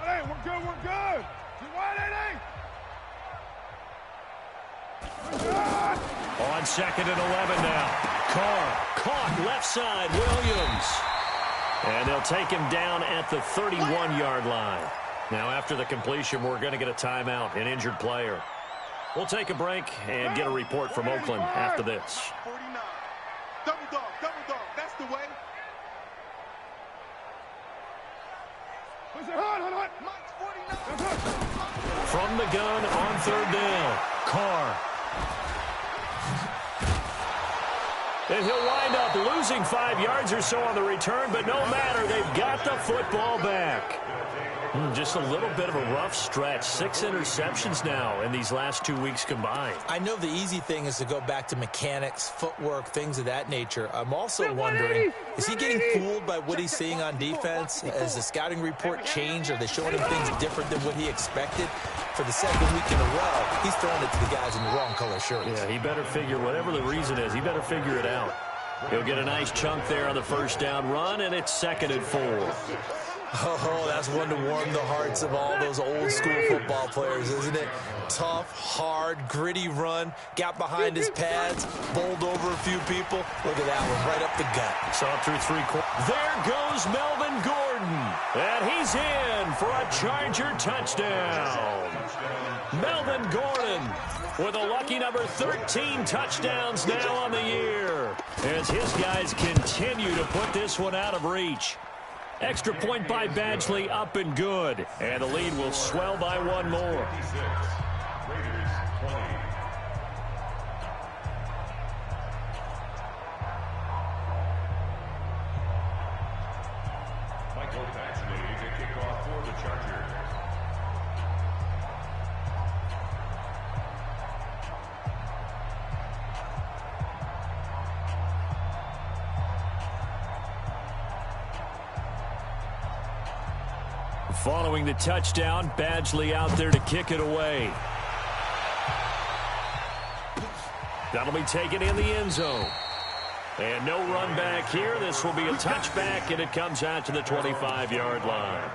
180. We're good. You 180. On 2nd and 11 now. Carr caught left side. Williams. And they'll take him down at the 31-yard line. Now after the completion, we're going to get a timeout, an injured player. We'll take a break and get a report from Oakland after this. 49. Double dog. That's the way. Hot. Mike's 49. From the gun on 3rd down. Carr. And he'll wind up losing 5 yards or so on the return, but no matter, they've got the football back. Just a little bit of a rough stretch. 6 interceptions now in these last 2 weeks combined. I know the easy thing is to go back to mechanics, footwork, things of that nature. I'm also wondering, is he getting fooled by what he's seeing on defense? Has the scouting report changed? Are they showing him things different than what he expected? For the 2nd week in a row, he's throwing it to the guys in the wrong color shirts. Yeah, he better figure, whatever the reason is, he better figure it out. He'll get a nice chunk there on the first down run, and it's 2nd and 4. Oh, that's one to warm the hearts of all those old school football players, isn't it? Tough, hard, gritty run, got behind his pads, bowled over a few people. Look at that one, right up the gut. Saw it through 3 quarters. There goes Melvin Gordon. Gordon. And he's in for a Charger touchdown. Melvin Gordon with a lucky number 13 touchdowns now on the year, as his guys continue to put this one out of reach. Extra point by Badgley, up and good. And the lead will swell by one more. Raiders 20. Michael Badgley to kick off for the Chargers. Following the touchdown, Badgley out there to kick it away. That'll be taken in the end zone. And no run back here. This will be a touchback, and it comes out to the 25-yard line.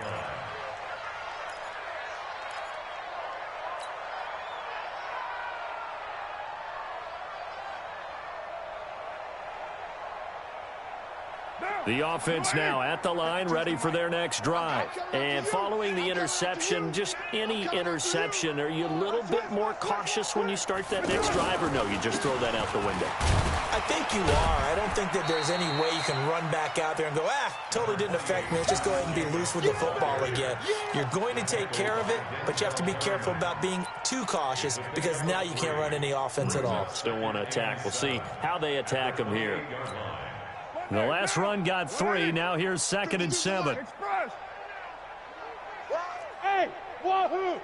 The offense now at the line, ready for their next drive. And following the interception, just any interception, are you a little bit more cautious when you start that next drive, or no, you just throw that out the window? I think you are. I don't think that there's any way you can run back out there and go, totally didn't affect me. Let's just go ahead and be loose with the football again. You're going to take care of it, but you have to be careful about being too cautious, because now you can't run any offense at all. Still want to attack. We'll see how they attack them here. The last run got 3. Now here's 2nd and 7. Hey, wahoo!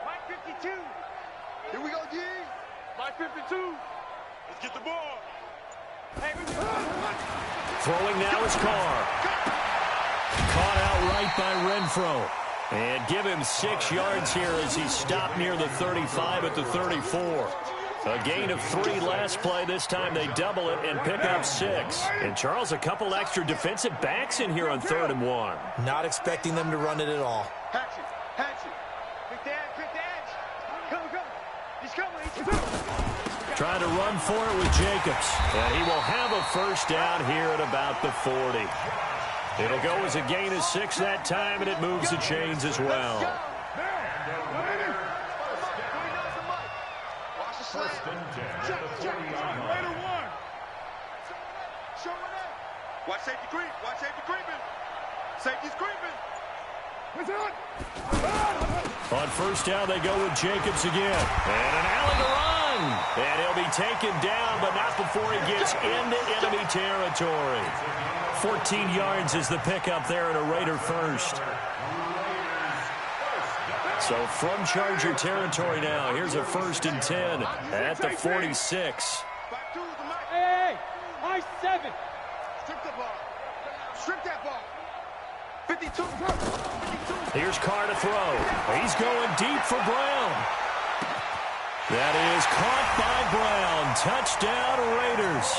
Mike 52. Here we go, G. Mike 52. Let's get the ball. Hey, Throwing now is Carr. Caught out right by Renfro. And give him 6 yards here as he stopped near the 35 at the 34. A gain of 3 last play. This time they double it and pick up 6. And, Charles, a couple extra defensive backs in here on 3rd and 1. Not expecting them to run it at all. Hatchet. Quick dash. Come. He's coming. Trying to run for it with Jacobs. And he will have a first down here at about the 40. It'll go as a gain of 6 that time, and it moves the chains as well. First and 10 at the 40-yard line. Watch safety creeping. Safety's creeping. On first down, they go with Jacobs again. And an alley to run. And he'll be taken down, but not before he gets into enemy territory. 14 yards is the pickup there, and a Raider first. So from Charger territory now, here's a 1st and 10 at the 46. Hey, my 7. Strip that ball. 52. Here's Carr to throw. He's going deep for Brown. That is caught by Brown. Touchdown, Raiders.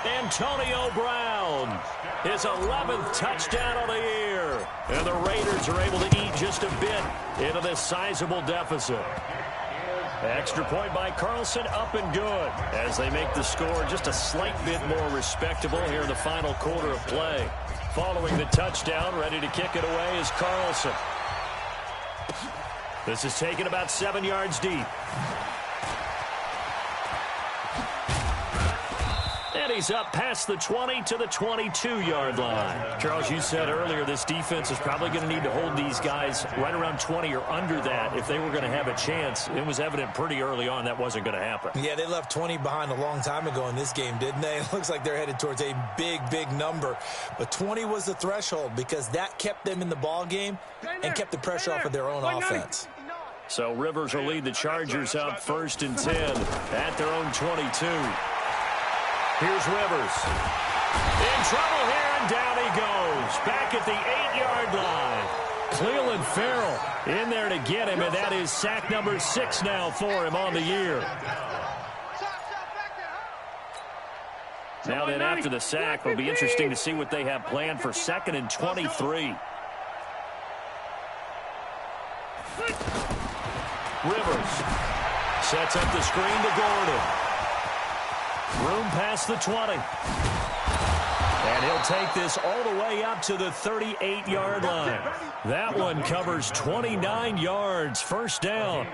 Antonio Brown, his 11th touchdown of the year. And the Raiders are able to eat just a bit into this sizable deficit. Extra point by Carlson, up and good, as they make the score just a slight bit more respectable here in the final quarter of play. Following the touchdown, ready to kick it away is Carlson. This is taken about 7 yards deep. And he's up past the 20 to the 22-yard line. Charles, you said earlier this defense is probably going to need to hold these guys right around 20 or under that if they were going to have a chance. It was evident pretty early on that wasn't going to happen. Yeah, they left 20 behind a long time ago in this game, didn't they? It looks like they're headed towards a big number. But 20 was the threshold because that kept them in the ball game and kept the pressure off of their own offense. So Rivers will lead the Chargers up 1st and 10 at their own 22. Here's Rivers. In trouble here, and down he goes. Back at the 8-yard line. Cleveland Farrell in there to get him, and that is sack number 6 now for him on the year. Now then, after the sack, it'll be interesting to see what they have planned for 2nd and 23. Rivers sets up the screen to Gordon. Room past the 20. And he'll take this all the way up to the 38-yard line. That one covers 29 yards. First down.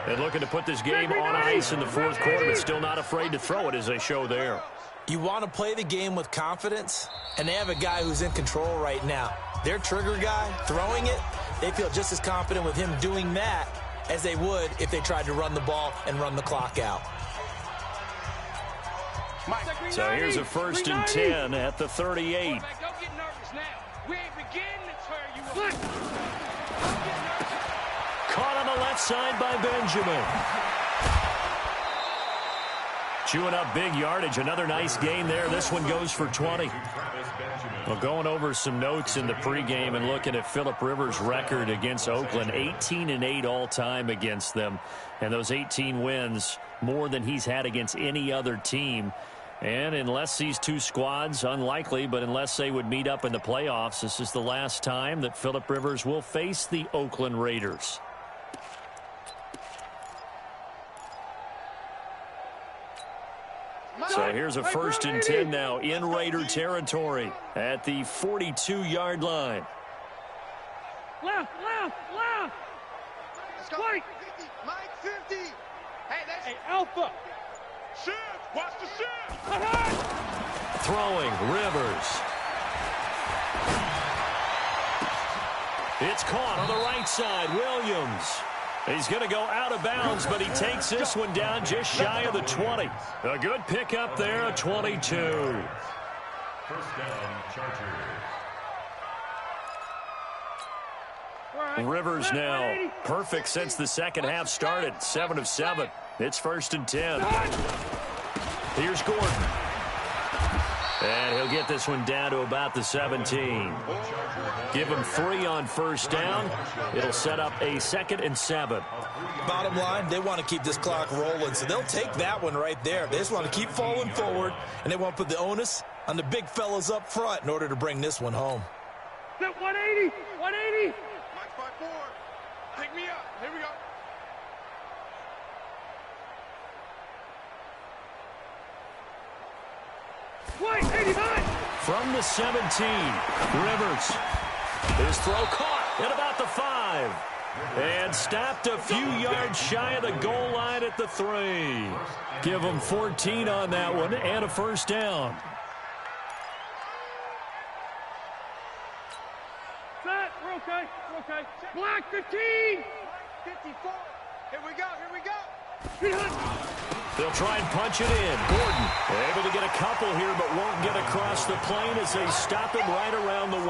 And looking to put this game on ice in the fourth quarter, but still not afraid to throw it as they show there. You want to play the game with confidence, and they have a guy who's in control right now. Their trigger guy, throwing it, they feel just as confident with him doing that as they would if they tried to run the ball and run the clock out. So here's a 1st and 10 at the 38. Don't get nervous now. We ain't beginning to tear you up. Caught on the left side by Benjamin. Chewing up big yardage. Another nice gain there. This one goes for 20. Well, going over some notes in the pregame and looking at Phillip Rivers' record against Oakland, 18-8 all-time against them. And those 18 wins, more than he's had against any other team. And unless these two squads, unlikely, but unless they would meet up in the playoffs, this is the last time that Phillip Rivers will face the Oakland Raiders. So here's a 1st and 10 now in Raider territory at the 42-yard line. Left. Let's go. Mike. 50. Mike 50. Hey, Alpha. shift. Watch the shift. Throwing, Rivers. It's caught on the right side, Williams. He's going to go out of bounds, but he takes this one down just shy of the 20. A good pickup there, a 22. First down, Chargers. Rivers now perfect since the second half started. 7 of 7. It's 1st and 10. Here's Gordon. And he'll get this one down to about the 17. Give him 3 on first down. It'll set up a 2nd and 7. Bottom line, they want to keep this clock rolling, so they'll take that one right there. They just want to keep falling forward, and they want to put the onus on the big fellas up front in order to bring this one home. 180. Mike 5-4. Pick me up. Here we go. White, 89. From the 17, Rivers. His throw caught at about the 5. And stopped a few yards shy of the goal line at the 3. Give him 14 on that one and a 1st down. Set. We're okay. Black 15. 54. Here we go. They'll try and punch it in. Gordon able to get a couple here, but won't get across the plane as they stop him right around the 1.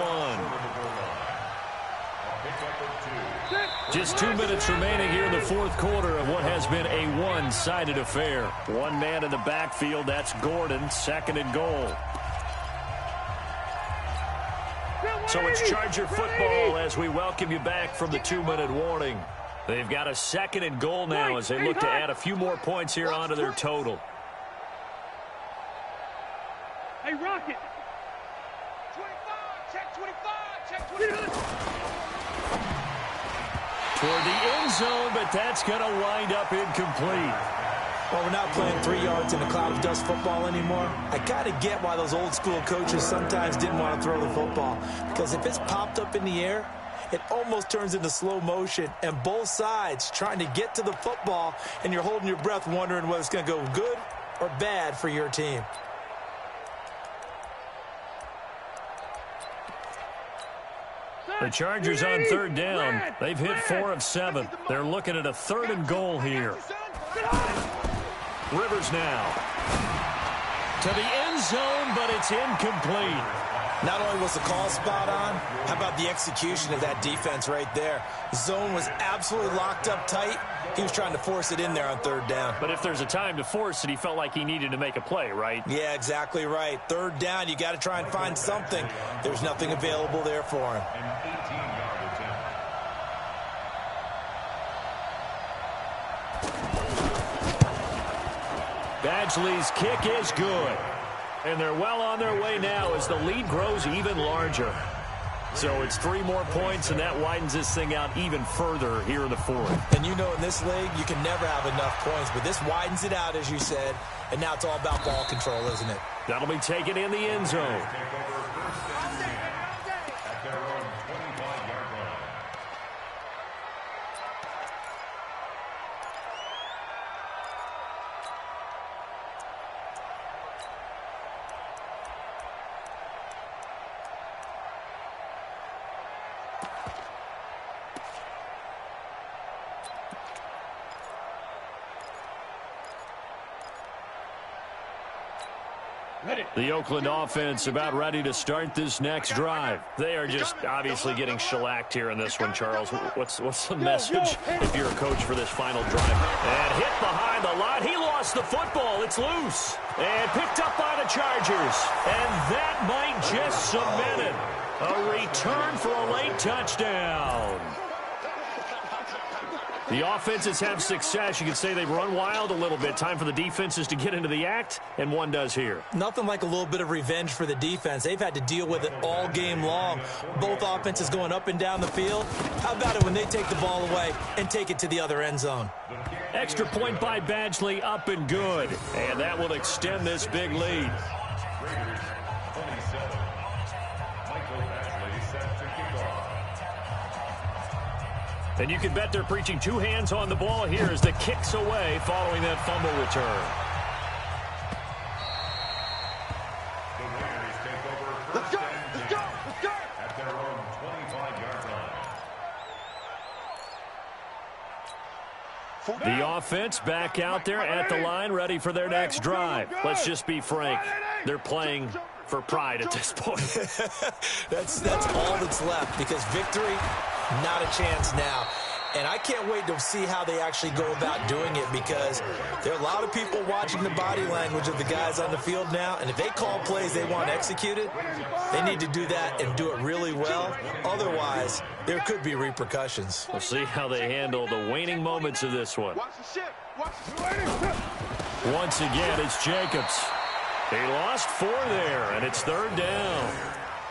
Just 2 minutes remaining here in the fourth quarter of what has been a one-sided affair. One man in the backfield, that's Gordon, 2nd and goal. So it's Charger football as we welcome you back from the 2-minute warning. They've got a 2nd and goal now as they look to add a few more points here onto their total. Hey, Rocket. 25. Check 25. Check 25. Toward the end zone, but that's going to wind up incomplete. Well, we're not playing 3 yards in a cloud of dust football anymore. I kind of get why those old school coaches sometimes didn't want to throw the football. Because if it's popped up in the air, it almost turns into slow motion. And both sides trying to get to the football, and you're holding your breath wondering whether it's going to go good or bad for your team. The Chargers on 3rd down. They've hit 4 of 7. They're looking at a 3rd and goal here. Rivers now to the end zone, but it's incomplete. Not only was the call spot on, how about the execution of that defense right there? Zone was absolutely locked up tight. He was trying to force it in there on 3rd down. But if there's a time to force it, he felt like he needed to make a play, right? Yeah, exactly right. 3rd down, you got to try and find something. There's nothing available there for him. An 18-yard attempt. Badgley's kick is good. And they're well on their way now as the lead grows even larger. So it's 3 more points, and that widens this thing out even further here in the fourth. And you know in this league, you can never have enough points, but this widens it out, as you said, and now it's all about ball control, isn't it? That'll be taken in the end zone. The Oakland offense about ready to start this next drive. They are just obviously getting shellacked here in this one, Charles. What's the message if you're a coach for this final drive? And hit behind the line. He lost the football. It's loose. And picked up by the Chargers. And that might just cement it. A return for a late touchdown. The offenses have success. You can say they've run wild a little bit. Time for the defenses to get into the act, and one does here. Nothing like a little bit of revenge for the defense. They've had to deal with it all game long. Both offenses going up and down the field. How about it when they take the ball away and take it to the other end zone? Extra point by Badgley, up and good. And that will extend this big lead. And you can bet they're preaching 2 hands on the ball here as the kick's away following that fumble return. Let's go! Let's go! Let's go! At their own 25-yard line. The offense back out there at the line, ready for their next drive. Let's just be frank. They're playing for pride at this point. That's all that's left, because victory, not a chance now. And I can't wait to see how they actually go about doing it, because there are a lot of people watching the body language of the guys on the field now, and if they call plays they want executed, they need to do that and do it really well. Otherwise, there could be repercussions. We'll see how they handle the waning moments of this one. Watch the ship! Watch the Once again, it's Jacobs. He lost 4 there, and it's 3rd down.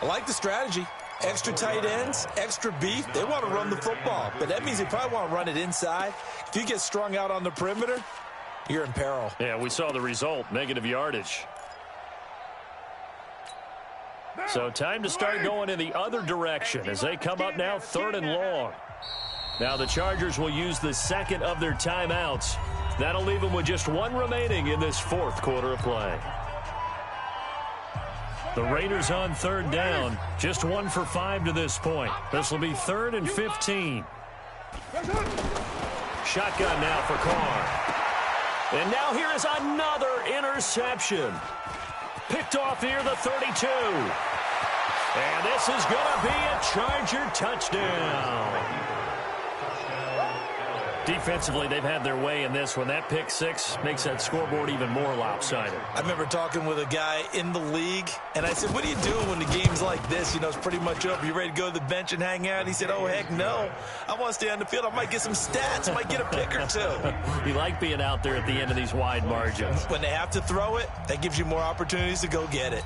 I like the strategy. Extra tight ends, extra beef. They want to run the football, but that means they probably want to run it inside. If you get strung out on the perimeter, you're in peril. Yeah, we saw the result, negative yardage. So time to start going in the other direction as they come up now 3rd and long. Now the Chargers will use the 2nd of their timeouts. That'll leave them with just 1 remaining in this 4th quarter of play. The Raiders on 3rd down, just 1 for 5 to this point. This will be 3rd and 15. Shotgun now for Carr. And now here is another interception. Picked off near the 32. And this is going to be a Charger touchdown. Defensively, they've had their way in this one. That pick 6 makes that scoreboard even more lopsided. I remember talking with a guy in the league, and I said, what are you doing when the game's like this? You know, it's pretty much over. You ready to go to the bench and hang out? He said, oh, heck no. I want to stay on the field. I might get some stats. I might get a pick or 2. You like being out there at the end of these wide margins. When they have to throw it, that gives you more opportunities to go get it.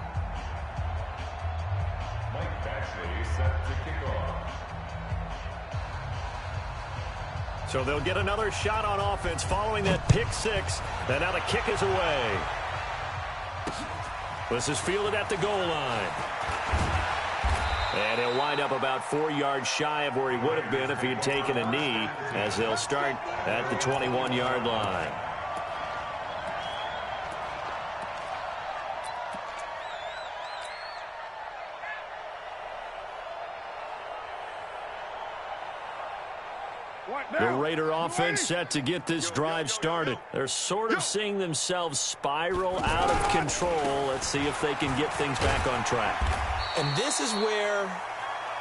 Mike Batchley set to kick off. So they'll get another shot on offense following that pick 6. And now the kick is away. This is fielded at the goal line. And he'll wind up about 4 yards shy of where he would have been if he had taken a knee, as they'll start at the 21-yard line. The Raider offense set to get this drive started. They're sort of seeing themselves spiral out of control. Let's see if they can get things back on track. And this is where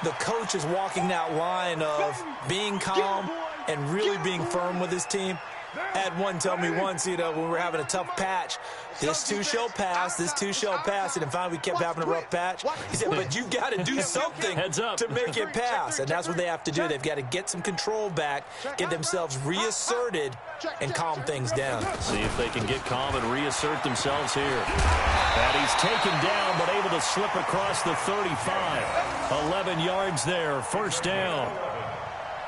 the coach is walking that line of being calm and really being firm with his team. Had one tell me once, when we were having a tough patch, this too shall pass, this too shall pass, and then finally we kept having a rough patch. He said, but you got to do something to make it pass, and that's what they have to do. They've got to get some control back, get themselves reasserted, and calm things down. See if they can get calm and reassert themselves here. And he's taken down, but able to slip across the 35. 11 yards there, first down.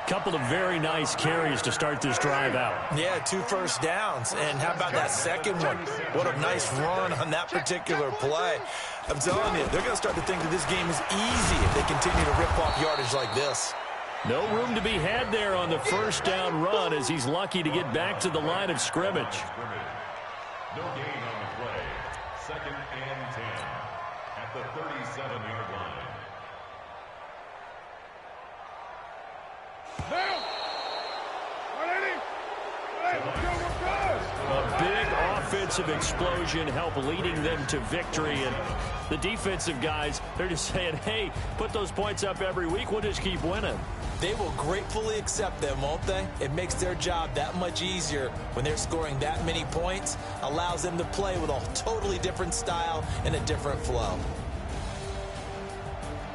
Couple of very nice carries to start this drive out. Yeah, 2 first downs. And how about that second one? What a nice run on that particular play. I'm telling you, they're going to start to think that this game is easy if they continue to rip off yardage like this. No room to be had there on the first down run as he's lucky to get back to the line of scrimmage. No gain on the play. 2nd and 10 at the 37-yard line. Down! 180! A big offensive explosion helped leading them to victory. And the defensive guys, they're just saying, hey, put those points up every week. We'll just keep winning. They will gratefully accept them, won't they? It makes their job that much easier when they're scoring that many points. Allows them to play with a totally different style and a different flow.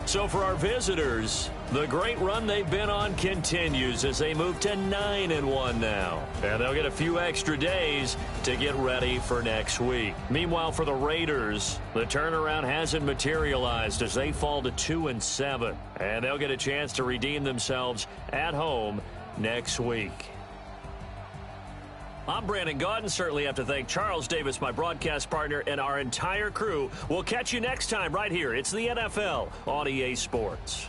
So for our visitors, the great run they've been on continues as they move to 9-1 now. And they'll get a few extra days to get ready for next week. Meanwhile, for the Raiders, the turnaround hasn't materialized as they fall to 2-7. And they'll get a chance to redeem themselves at home next week. I'm Brandon Gaudin. Certainly have to thank Charles Davis, my broadcast partner, and our entire crew. We'll catch you next time right here. It's the NFL on EA Sports.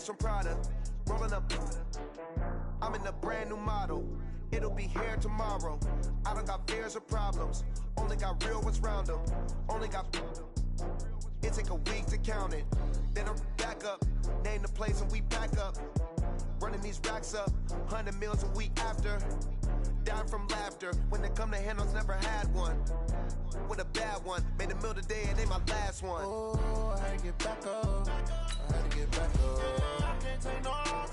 From Prada, rolling up. I'm in a brand new model. It'll be here tomorrow. I don't got fears or problems. Only got real ones round them. Only got. It take a week to count it. Then I'm back up. Name the place and we pack up. Running these racks up. 100 meals a week after. Dying from laughter. When it come to handles, never had one. With a bad one. Made a meal today and ain't my last one. Oh, I had to get back up. I had to get back up. I can't take no loss.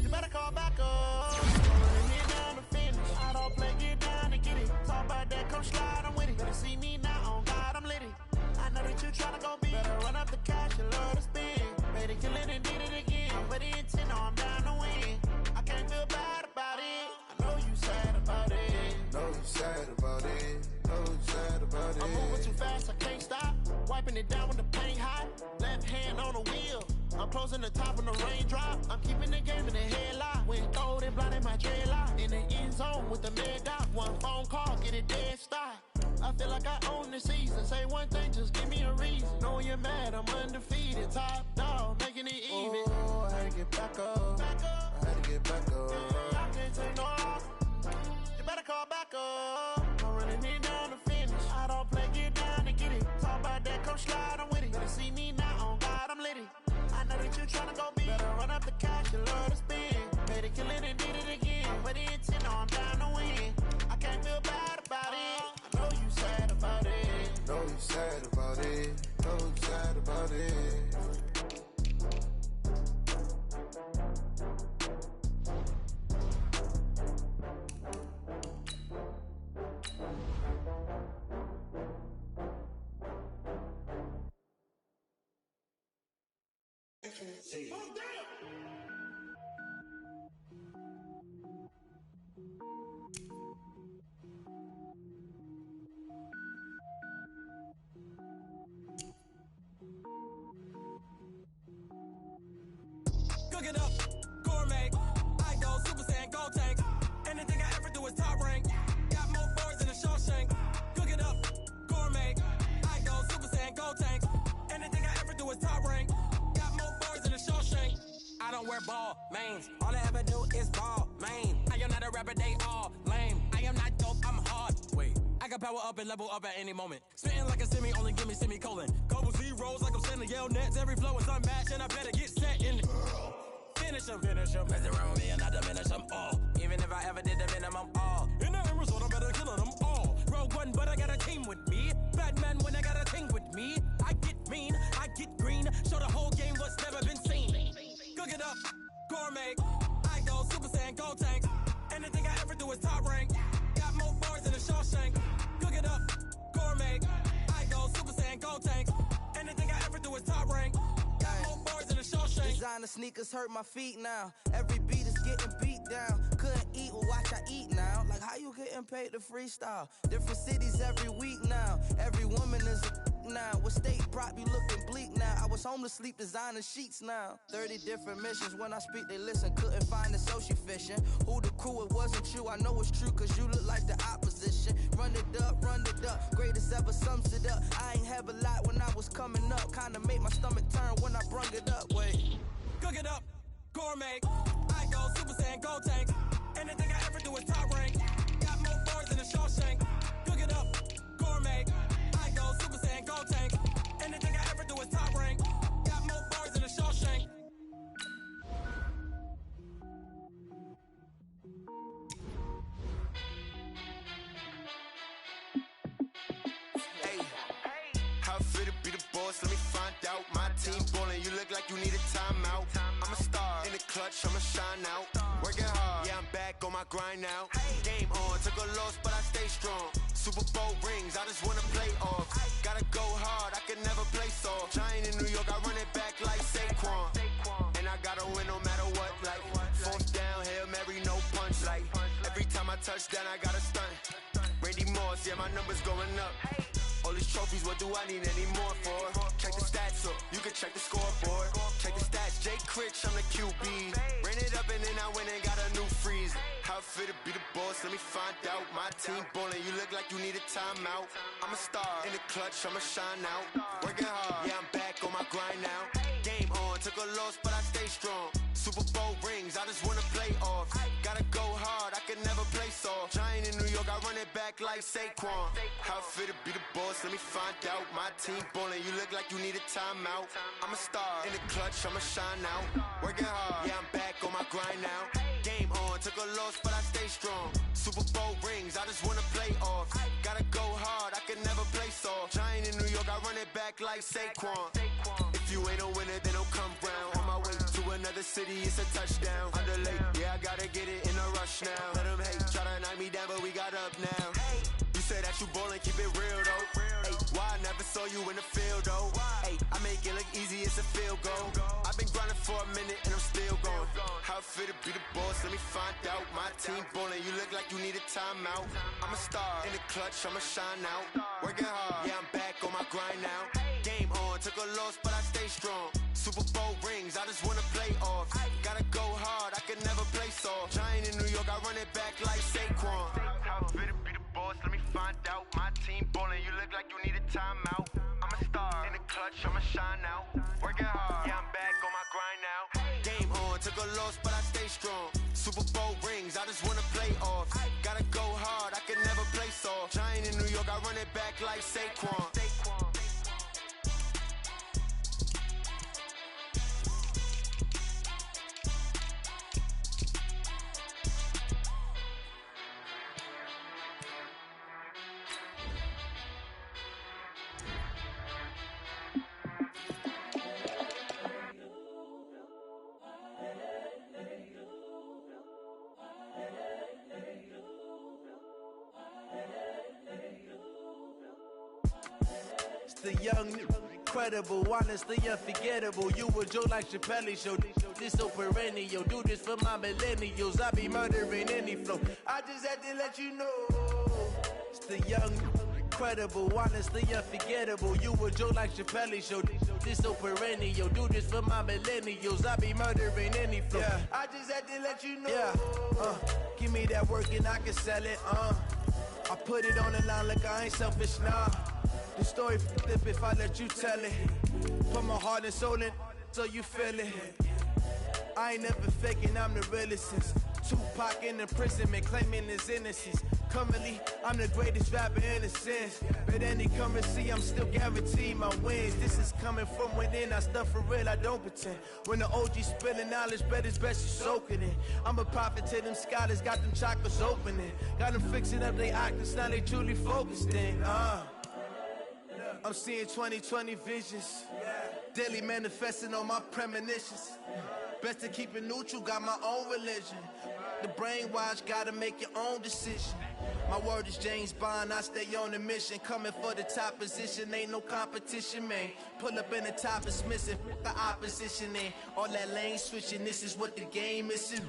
You better call back up. Running me down to finish. I don't play, get down and get it. Talk about that, come slide, I'm with it. Better see me now, on God, I'm litty. I know that you tryna go big. Better run up the cash, you love to spend. Better kill it and did it again. But the intent, no, I'm down to win. I can't feel bad about it. I know you sad about it. Know you sad about it. Know you sad about it. I'm moving too fast, I can't stop. Wiping it down with the paint hot. Left hand on the wheel. I'm closing the top on the raindrop. I'm keeping the game in the headlock. Went gold and blinded my dreadlock. In the end zone with the mad dot. One phone call, get it dead stop. I feel like I own the season. Say one thing, just give me a reason. Knowing you're mad, I'm undefeated. Top dog, making it even. Oh, I had to get back up. I had to get back up. I can't take no loss. You better call back up. I'm running it down to finish. I don't play, get down and get it. Talk about that, come slide, I'm with it. Better see me now, on God, I'm litty. I know that you tryna go big. Better run up the cash, you love to spend. Made it, kill it, and did it again. But the intent, no, I'm down to win. I can't feel bad about it. I know you sad about it. Know you sad about it. Know you sad about it. Cook it up, gourmet. I go Super Saiyan, gold tank. Anything I ever do is top rank. Got more birds than a Shawshank. Cook it up, gourmet. I go Super Saiyan, gold tank. Anything I ever do is top rank. Got more birds than a Shawshank. I don't wear ball mains. All I ever do is ball main. I am not a rapper, they all lame. I am not dope, I'm hard. Wait, I can power up and level up at any moment. Spitting like a semi, only give me semicolon. Couple zeros like I'm sending yell nets. Every flow is unmatched and I better get set in. Finish them. Mess around with me and I diminish them all. Even if I ever did the minimum all. In the end result, I'm better killing them all. Rogue One, but I got a team with me. Batman when I got a thing with me. I get mean, I get green. Show the whole game what's never been seen. Cook it up, gourmet. I go Super Saiyan, gold tank. Anything I ever do is top rank. Got more bars than a Shawshank. Cook it up, gourmet. I go Super Saiyan, gold tank. Anything I ever do is top rank. Got more bars than a Shawshank. Designer sneakers hurt my feet now. Every beat is getting beat down. Couldn't eat, well watch I eat now. Like how you getting paid to freestyle? Different cities every week now. Every woman is a now. What state prop you looking bleak now? I was home to sleep designer sheets now. 30 different missions. When I speak they listen. Couldn't find it so she fishing. Who the crew, it wasn't you. I know it's true cause you look like the opposition. Run it up. Greatest ever sums it up. I ain't have a lot when I was coming up. Kinda made my stomach turn when I brung it up. Wait. Cook it up, gourmet. I go Super Saiyan, gold tank. Anything I ever do is top rank. Got more bars than a Shawshank. Cook it up, gourmet. I go Super Saiyan, gold tank. Anything I ever do is top rank. Got more bars than a Shawshank. Hey, how fit to be the boss? Let me find out. My team ballin', you look like you need a timeout. I'm a star in the clutch, I'ma shine out. Working hard, yeah, I'm back on my grind now. Game on, took a loss, but I stay strong. Super Bowl rings, I just wanna play off. Gotta go hard, I can never play soft. Giant in New York, I run it back like Saquon. And I gotta win no matter what, like fourth down, Hail Mary, no punch. Like every time I touch down, I gotta stunt. Randy Moss, yeah, my numbers going up. All these trophies, what do I need any more for? Check the stats up, you can check the scoreboard. Check the stats, Jay Critch, I'm the QB. Ran it up and then I went and got a new freeze. How fit to be the boss, let me find out. My team ballin', you look like you need a timeout. I'm a star in the clutch, I'ma shine out. Working hard, yeah, I'm back on my grind now. Game on, took a loss, but I stay strong. Super Bowl rings, I just wanna play off. Gotta go hard, I can never play soft. Giant in New York, I run it back like Saquon. How fit to be the boss, let me find out. My team ballin', you look like you need a timeout. I'm a star in the clutch, I'ma shine out. Working hard, yeah, I'm back on my grind now. Game on, took a loss, but I stay strong. Super Bowl rings, I just wanna play off. Gotta go hard, I can never play soft. Giant in New York, I run it back like Saquon. If you ain't a winner, then don't come round. On my way to another city, it's a touchdown. Underlay, yeah, I gotta get it in a rush now. Let them hate, try to knock me down, but we got up now. You say that you ballin', keep it real though. Hey, why I never saw you in the field though? Hey, I make it look easy, it's a field goal. I've been grinding for a minute and I'm still going. How fit to be the boss, let me find out. My team ballin', you look like you need a timeout. I'm a star in the clutch, I'ma shine out. Working hard, yeah, I'm back on my grind now. Game on, took a loss, but I stay strong. Super Bowl rings, I just wanna play off. Gotta go hard, I can never play soft. Giant in New York, I run it back like Saquon. How fit to be the boss, let me find out. My team ballin', you look like you need a timeout. I'm a star in the clutch, I'ma shine out. Working hard, yeah, I'm back on my grind now. Game on, took a loss, but I stay strong. Super Bowl rings, I just wanna play off. Gotta go hard, I can never play soft. Giant in New York, I run it back like Saquon. The young incredible, honestly unforgettable. You a joke like Chappelle show. This so perennial, do this for my millennials. I be murdering any flow. I just had to let you know. It's the young, incredible, honestly unforgettable. You a joke like Chappelle show. This so perennial, do this for my millennials. I be murdering any flow. Yeah. I just had to let you know. Yeah. Give me that work and I can sell it. I put it on the line like I ain't selfish, nah. The story flip if I let you tell it. Put my heart and soul in so you feel it. I ain't never faking, I'm the realest since Tupac in imprisonment, claiming his innocence. Currently, I'm the greatest rapper in a sense. But any currency, I'm still guaranteed my wins. This is coming from within, I stuff for real, I don't pretend. When the OG spilling knowledge, bet it's best you soak it in. I'm a prophet to them scholars, got them chakras opening. Got them fixing up they octaves, now they truly focused in. I'm seeing 2020 visions. Daily manifesting on my premonitions. Best to keep it neutral, got my own religion. The brainwash, gotta make your own decision. My word is James Bond, I stay on a mission. Coming for the top position, ain't no competition, man. Pull up in the top is missing, the opposition in. All that lane switching, this is what the game is.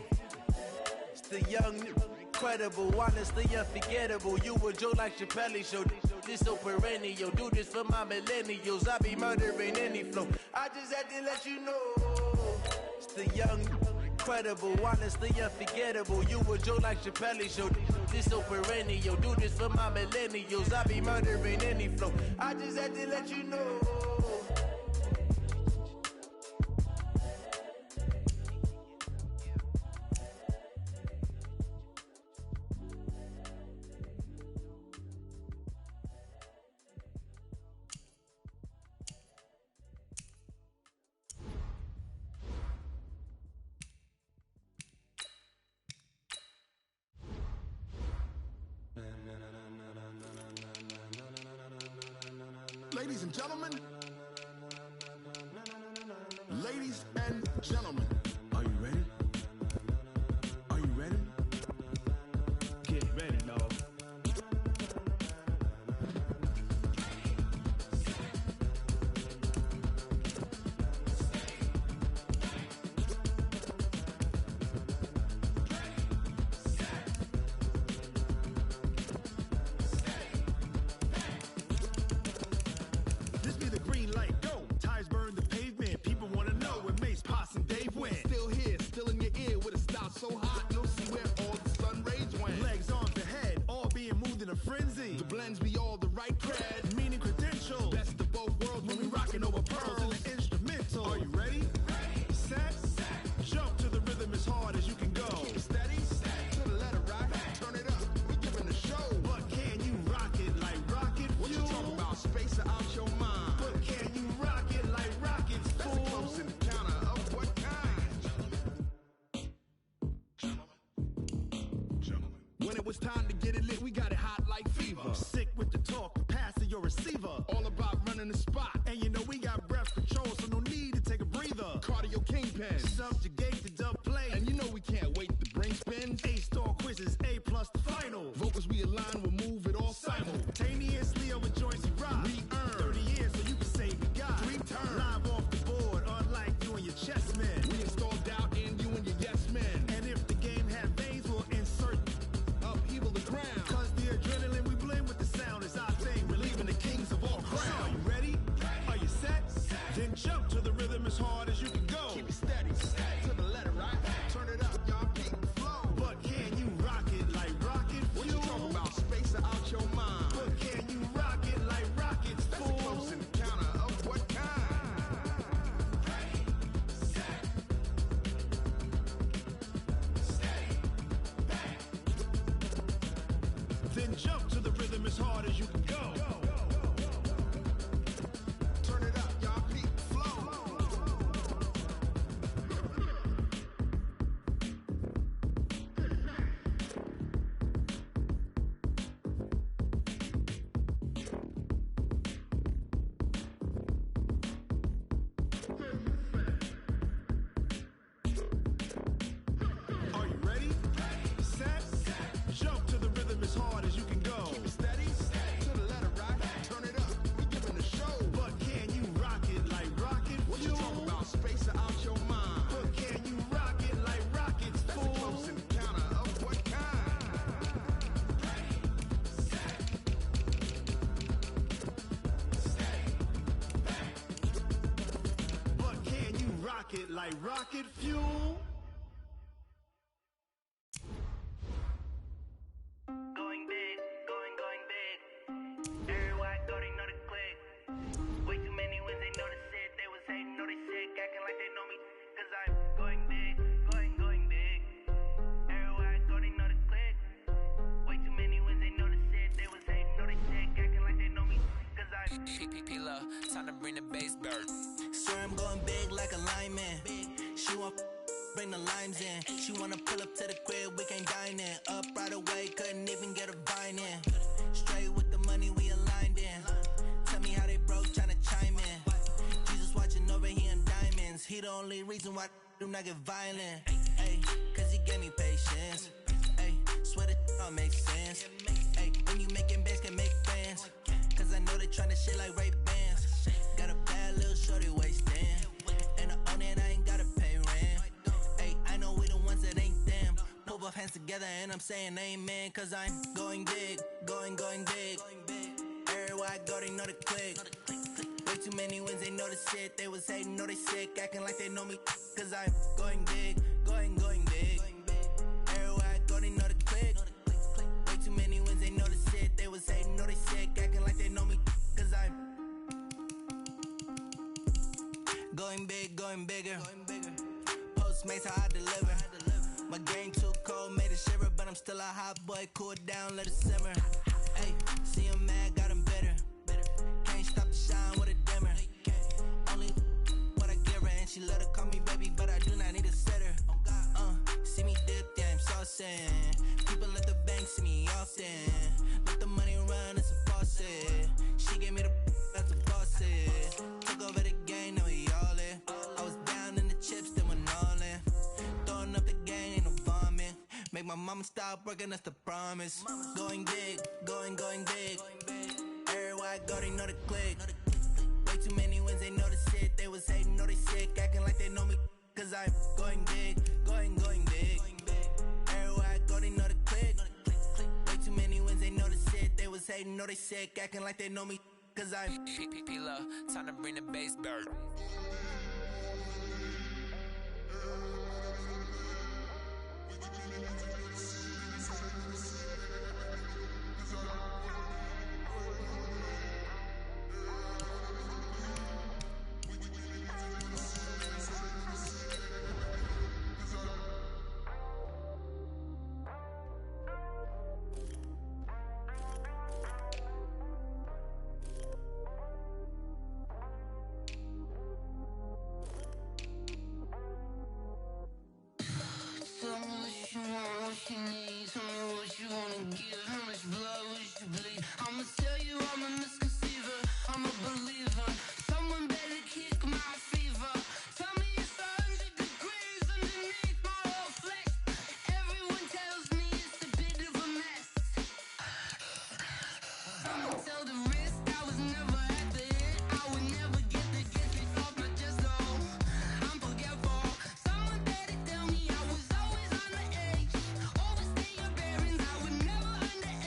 It's the young, incredible, honestly unforgettable. You a joke like Chappelle show. This so perennial, do this for my millennials. I be murdering any flow. I just had to let you know. It's the young, incredible, honestly unforgettable. You a joke like Chappelle show. This so perennial, do this for my millennials. I be murdering any flow. I just had to let you know. Ladies and gentlemen, ladies and gentlemen, are you ready? Are you ready? Get ready, dog. So hot, you'll see where all the sun rays went. Legs on the head, all being moved in a frenzy. The blends be all the right cred, meaning credentials. Best of both worlds when we rockin' over pearls in the instrumental. Are you ready? Set, jump to the rhythm as hard as you can go. Keep it steady, to the letter right. Turn it up, we giving the show. But can you rock it like rocket fuel? What you talking about? Space or out your mind? But can you rock it like rockets, fool? That's a close encounter of what kind? When it was time to get it lit, we got it hot like fever. Sick with the talk, pass to your receiver. All about running the spot. And you know we got breath control, so no need to take a breather. Cardio kingpin. Subjugate the dub play. And you know we can't wait to bring spins. A-star quizzes, A+ the final. Vocals we align, we'll move it all simultaneously over joints we rock. We earn 30 years so you can say we got 3 turns. Live off the board, unlike you and your chess men. We install doubt in you and your yes men. And if the game had veins, we'll insert upheaval the ground. Cause the adrenaline we blend with the sound is our thing, relieving the kings of all crowns. So are you ready? Are you set? Then jump to the rhythm as hard as you can go. Keep it steady, to the letter right. Turn it up, y'all keep the flow. But can you rock it like rocket fuel? What you talking about? Space or out your mind? But can you rock it like rockets, That's fool? a close encounter of what kind? Then jump to the rhythm as hard as you can go. Turn it up, y'all keep the flow. Are you ready? Set, jump to the rhythm as hard as you can go. like rocket fuel. Going big, going big. Everywhere I go, they know the click. Way too many wins, they know the shit. They was hating, know they sick, acting like they know me. Cause I'm going big, going big. Everywhere I go, they know the click. Way too many wins, they know the shit. They was hating, know they sick, acting like they know me. Cause I'm P-P-P-Love, time to bring the bass bird. Swear I'm going big like a lineman. She want bring the limes in. She wanna pull up to the crib, we can't dine in. Up right away, couldn't even get a vine in. Straight with the money, we aligned in. Tell me how they broke, tryna chime in. Jesus watching over here in diamonds. He the only reason why I do not get violent. Ay, cause he gave me patience. Ay, swear that all makes sense. Ay, when you making bands, can make friends. Cause I know they tryna shit like Ray-Bans. Got a bad little shorty wasting. And I own it, I ain't gotta pay rent. Ay, I know we the ones that ain't them. Pull both hands together and I'm saying amen. Cause I'm going big, going big. Everywhere I go, they know the click. Way too many wins, they know the shit. They was hating, know they sick, acting like they know me. Cause I'm going big, going big. Everywhere I go, they know the click. Way too many wins, they know the shit. They was hating, know they sick, acting like they know me. Cause I'm going big, going bigger. Postmates how I deliver. My game too cold, made it shiver, but I'm still a hot boy. Cool it down, let it simmer. Hey, see him mad, got him bitter. Can't stop the shine with a dimmer. Only what I give her, and she let her call me baby, but I do not need a sitter. See me dip, yeah, I'm saucing. People at the bank see me often. Let the money run, it's a faucet. She gave me the that's a faucet. Took over the game, now we all in. I was down in the chips, then went all in. Throwing up the game, ain't no vomit. Make my mama stop working, that's the promise. Going big, going big. Everywhere I go, they know the click. Way too many wins, they know the shit. They was hating, know they sick, acting like they know me. Cause I'm going big, going big. Everywhere I go, they know the click. Way too many wins, they know the shit. They was hating, know they sick, acting like they know me. Cause I'm P-P-P-Love, time to bring the bass bird. Tell me what you want, what you need. Tell me what you wanna give. How much blood would you bleed? I'ma tell you I'm a misconceiver. I'm a believer. Someone better kick my fever. Tell me it's 100 degrees underneath my whole flesh. Everyone tells me it's a bit of a mess. I'ma tell the risk I was never at the end. I would never get the gift off my chest though. I'm forgetful. Someone better tell me I was always on the edge. Overstay your bearings, I would never underage.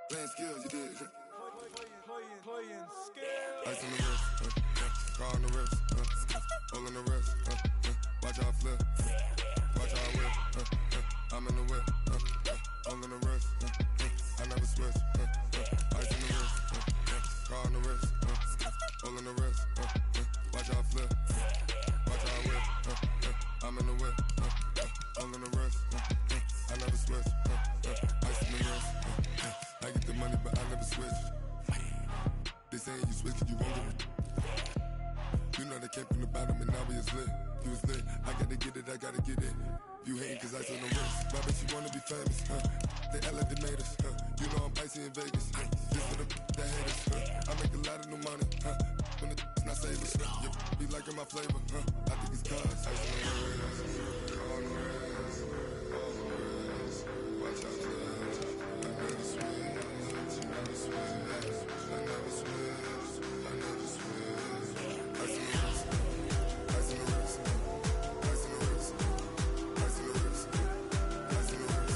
Playing skills, you did. Playing skills. Ice on the wrist, car on the wrist, hole in the wrist, watch how I flip, watch how I whip, I'm in the whip, hole in the wrist, I never switch, ice in the wrist, car on the wrist, hole in the wrist, watch how I flip, watch how I whip, I'm in the whip, hole in the wrist, I never switch, ice in the wrist, I get the money but I never switch. They saying you switch and you won't get it. You know they came from the bottom and now we is lit. You was lit, I gotta get it, I gotta get it. You hating cause ice on the wrist. Why bet you wanna be famous, They act like they made us, You know I'm icy in Vegas, Just for the that haters, I make a lot of new money, When the not savers, You be liking my flavor, I think it's cause ice on the wrist, on the wrist, on the wrist. Watch out, I never switch, I never switch. I never switch, I never switch. Ice in the wrist, ice in the wrist, ice in the wrist, ice in the wrist, ice in the wrist,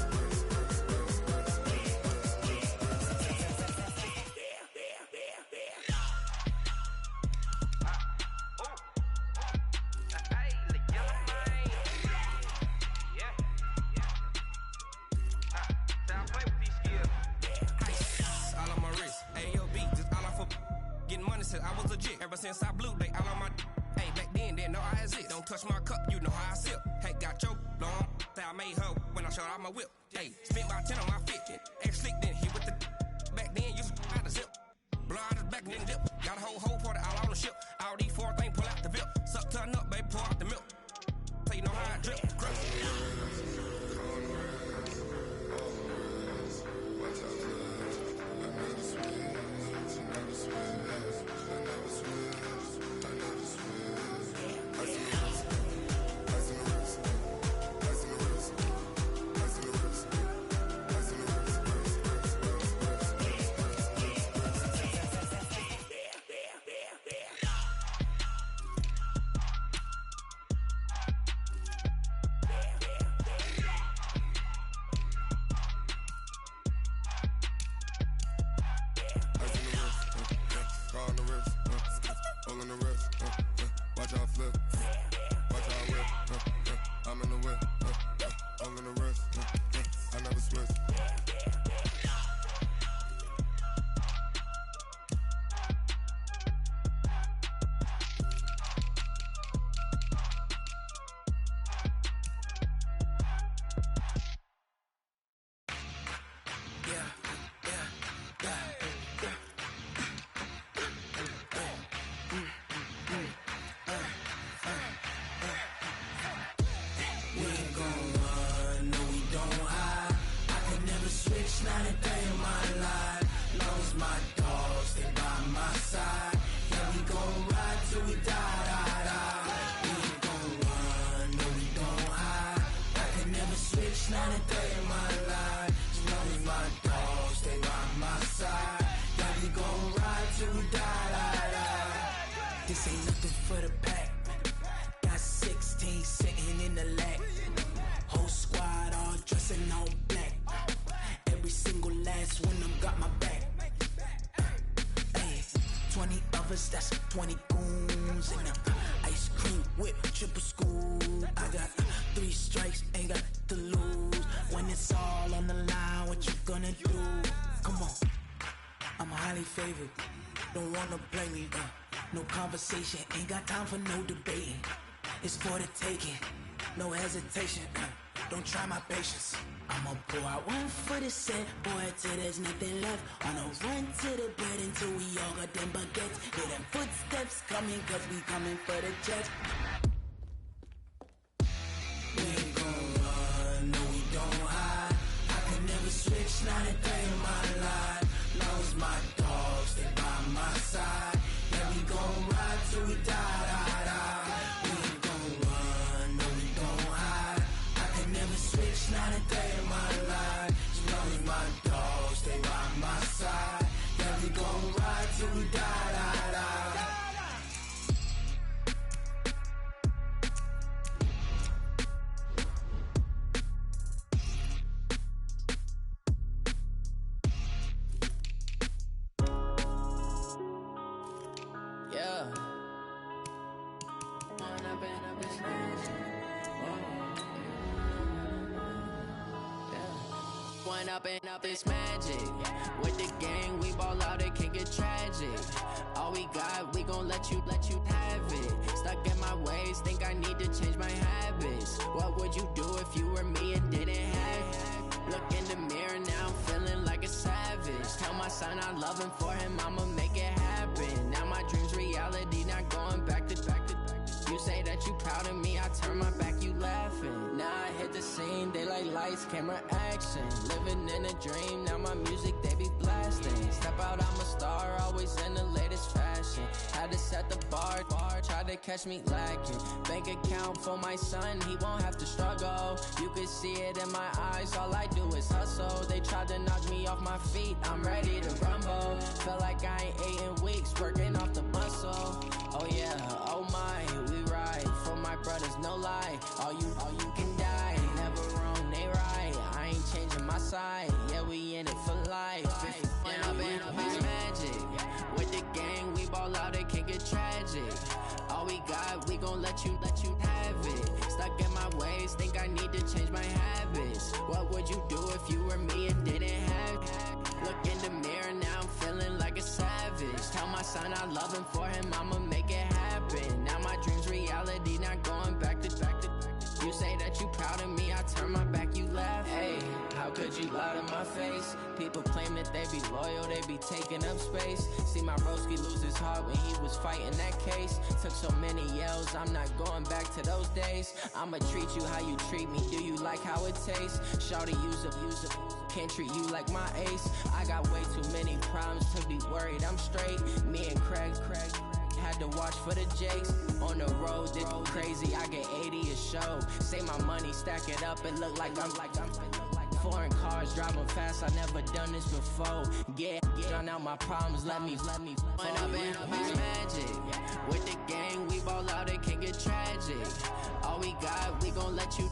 I was legit. Ever since I blew, they all on my hey, back then, didn't know I exist. Don't touch my cup, you know how I sip. Hey, got your long, say I made her when I showed out my whip. Hey, spent about 10 on my 50. Ex-slick, then hit with the back then, used to out the zip. Blow out his back and then dip. Got a whole party all on the ship. All these 4 things, pull out the VIP. Suck, turn up, baby, pour out the milk. So you know how I drip. Crush. This ain't nothing for the pack. Got 16 sitting in the lap. Whole squad all dressing all black. Every single last one of them got my back. Hey, 20 of us, that's 20 goons. And ice cream whip, triple scoop. I got 3 strikes, ain't got to lose. When it's all on the line, what you gonna do? Come on, I'm highly favored. Don't wanna play me, no conversation, ain't got time for no debating. It's for the taking, no hesitation. Don't try my patience. I'ma pour out one for the set, boy, till there's nothing left. On a run to the bread until we all got them baguettes. Hear them footsteps coming, cause we coming for the jet. We ain't gon' run, no we don't hide. I can never switch, not a day in my life. Long as my dogs stay by my side. Yeah, we gon' ride till we die, die, die. We ain't gon' run, no we don't hide. I can never switch, not a day in my life. As long as my dogs stay by my side. Yeah, we gon' ride till we die, die, die. Run up and up, it's magic. With the gang, we ball out, it can get tragic. All we got, we gon' let you have it. Stuck in my ways, think I need to change my habits. What would you do if you were me and didn't have it? Look in the mirror now, I'm feeling like a savage. Tell my son I love him, for him I'ma make it happen. Now my dream's reality, not going back to. You say that you proud of me, I turn my back, you laughing. Now I hit the scene, daylight lights, camera action. Living in a dream, now my music, they be blasting. Step out, I'm a star, always in the latest fashion. Had to set the bar, try to catch me lacking. Bank account for my son, he won't have to struggle. You can see it in my eyes, all I do is hustle. They tried to knock me off my feet, I'm ready to rumble. Felt like I ain't ate in weeks, working off the muscle. Oh yeah, oh my, we ride for my brothers, no lie. All you can die, never wrong, they right. I ain't changing my side, yeah, we in it for life. If up it's magic. With the gang, we ball out, it can get tragic. All we got, we gon' let you have it. Stuck in my ways, think I need to change my habits. What would you do if you were me and didn't have it? Look in the mirror, now I'm feeling like a savage. Tell my son I love him, for him I'ma make it happen. Now my dream's reality, not going back to. You say that you proud of me, I turn my back, you laugh. Hey, how could you lie to my face? People claim that they be loyal, they be taking up space. See my broski lose his heart when he was fighting that case. Took so many yells, I'm not going back to those days. I'ma treat you how you treat me, do you like how it tastes? Shawty, use up, can't treat you like my ace. I got way too many problems to be worried, I'm straight. Me and Craig had to watch for the Jakes. On the road, this crazy, I get 80 a show. Say my money, stack it up, it look like I'm foreign cars, driving fast, I never done this before. Get drown out my problems, let me Run up and up, it's magic. With the gang, we ball out, it can get tragic. All we got, we gon' let you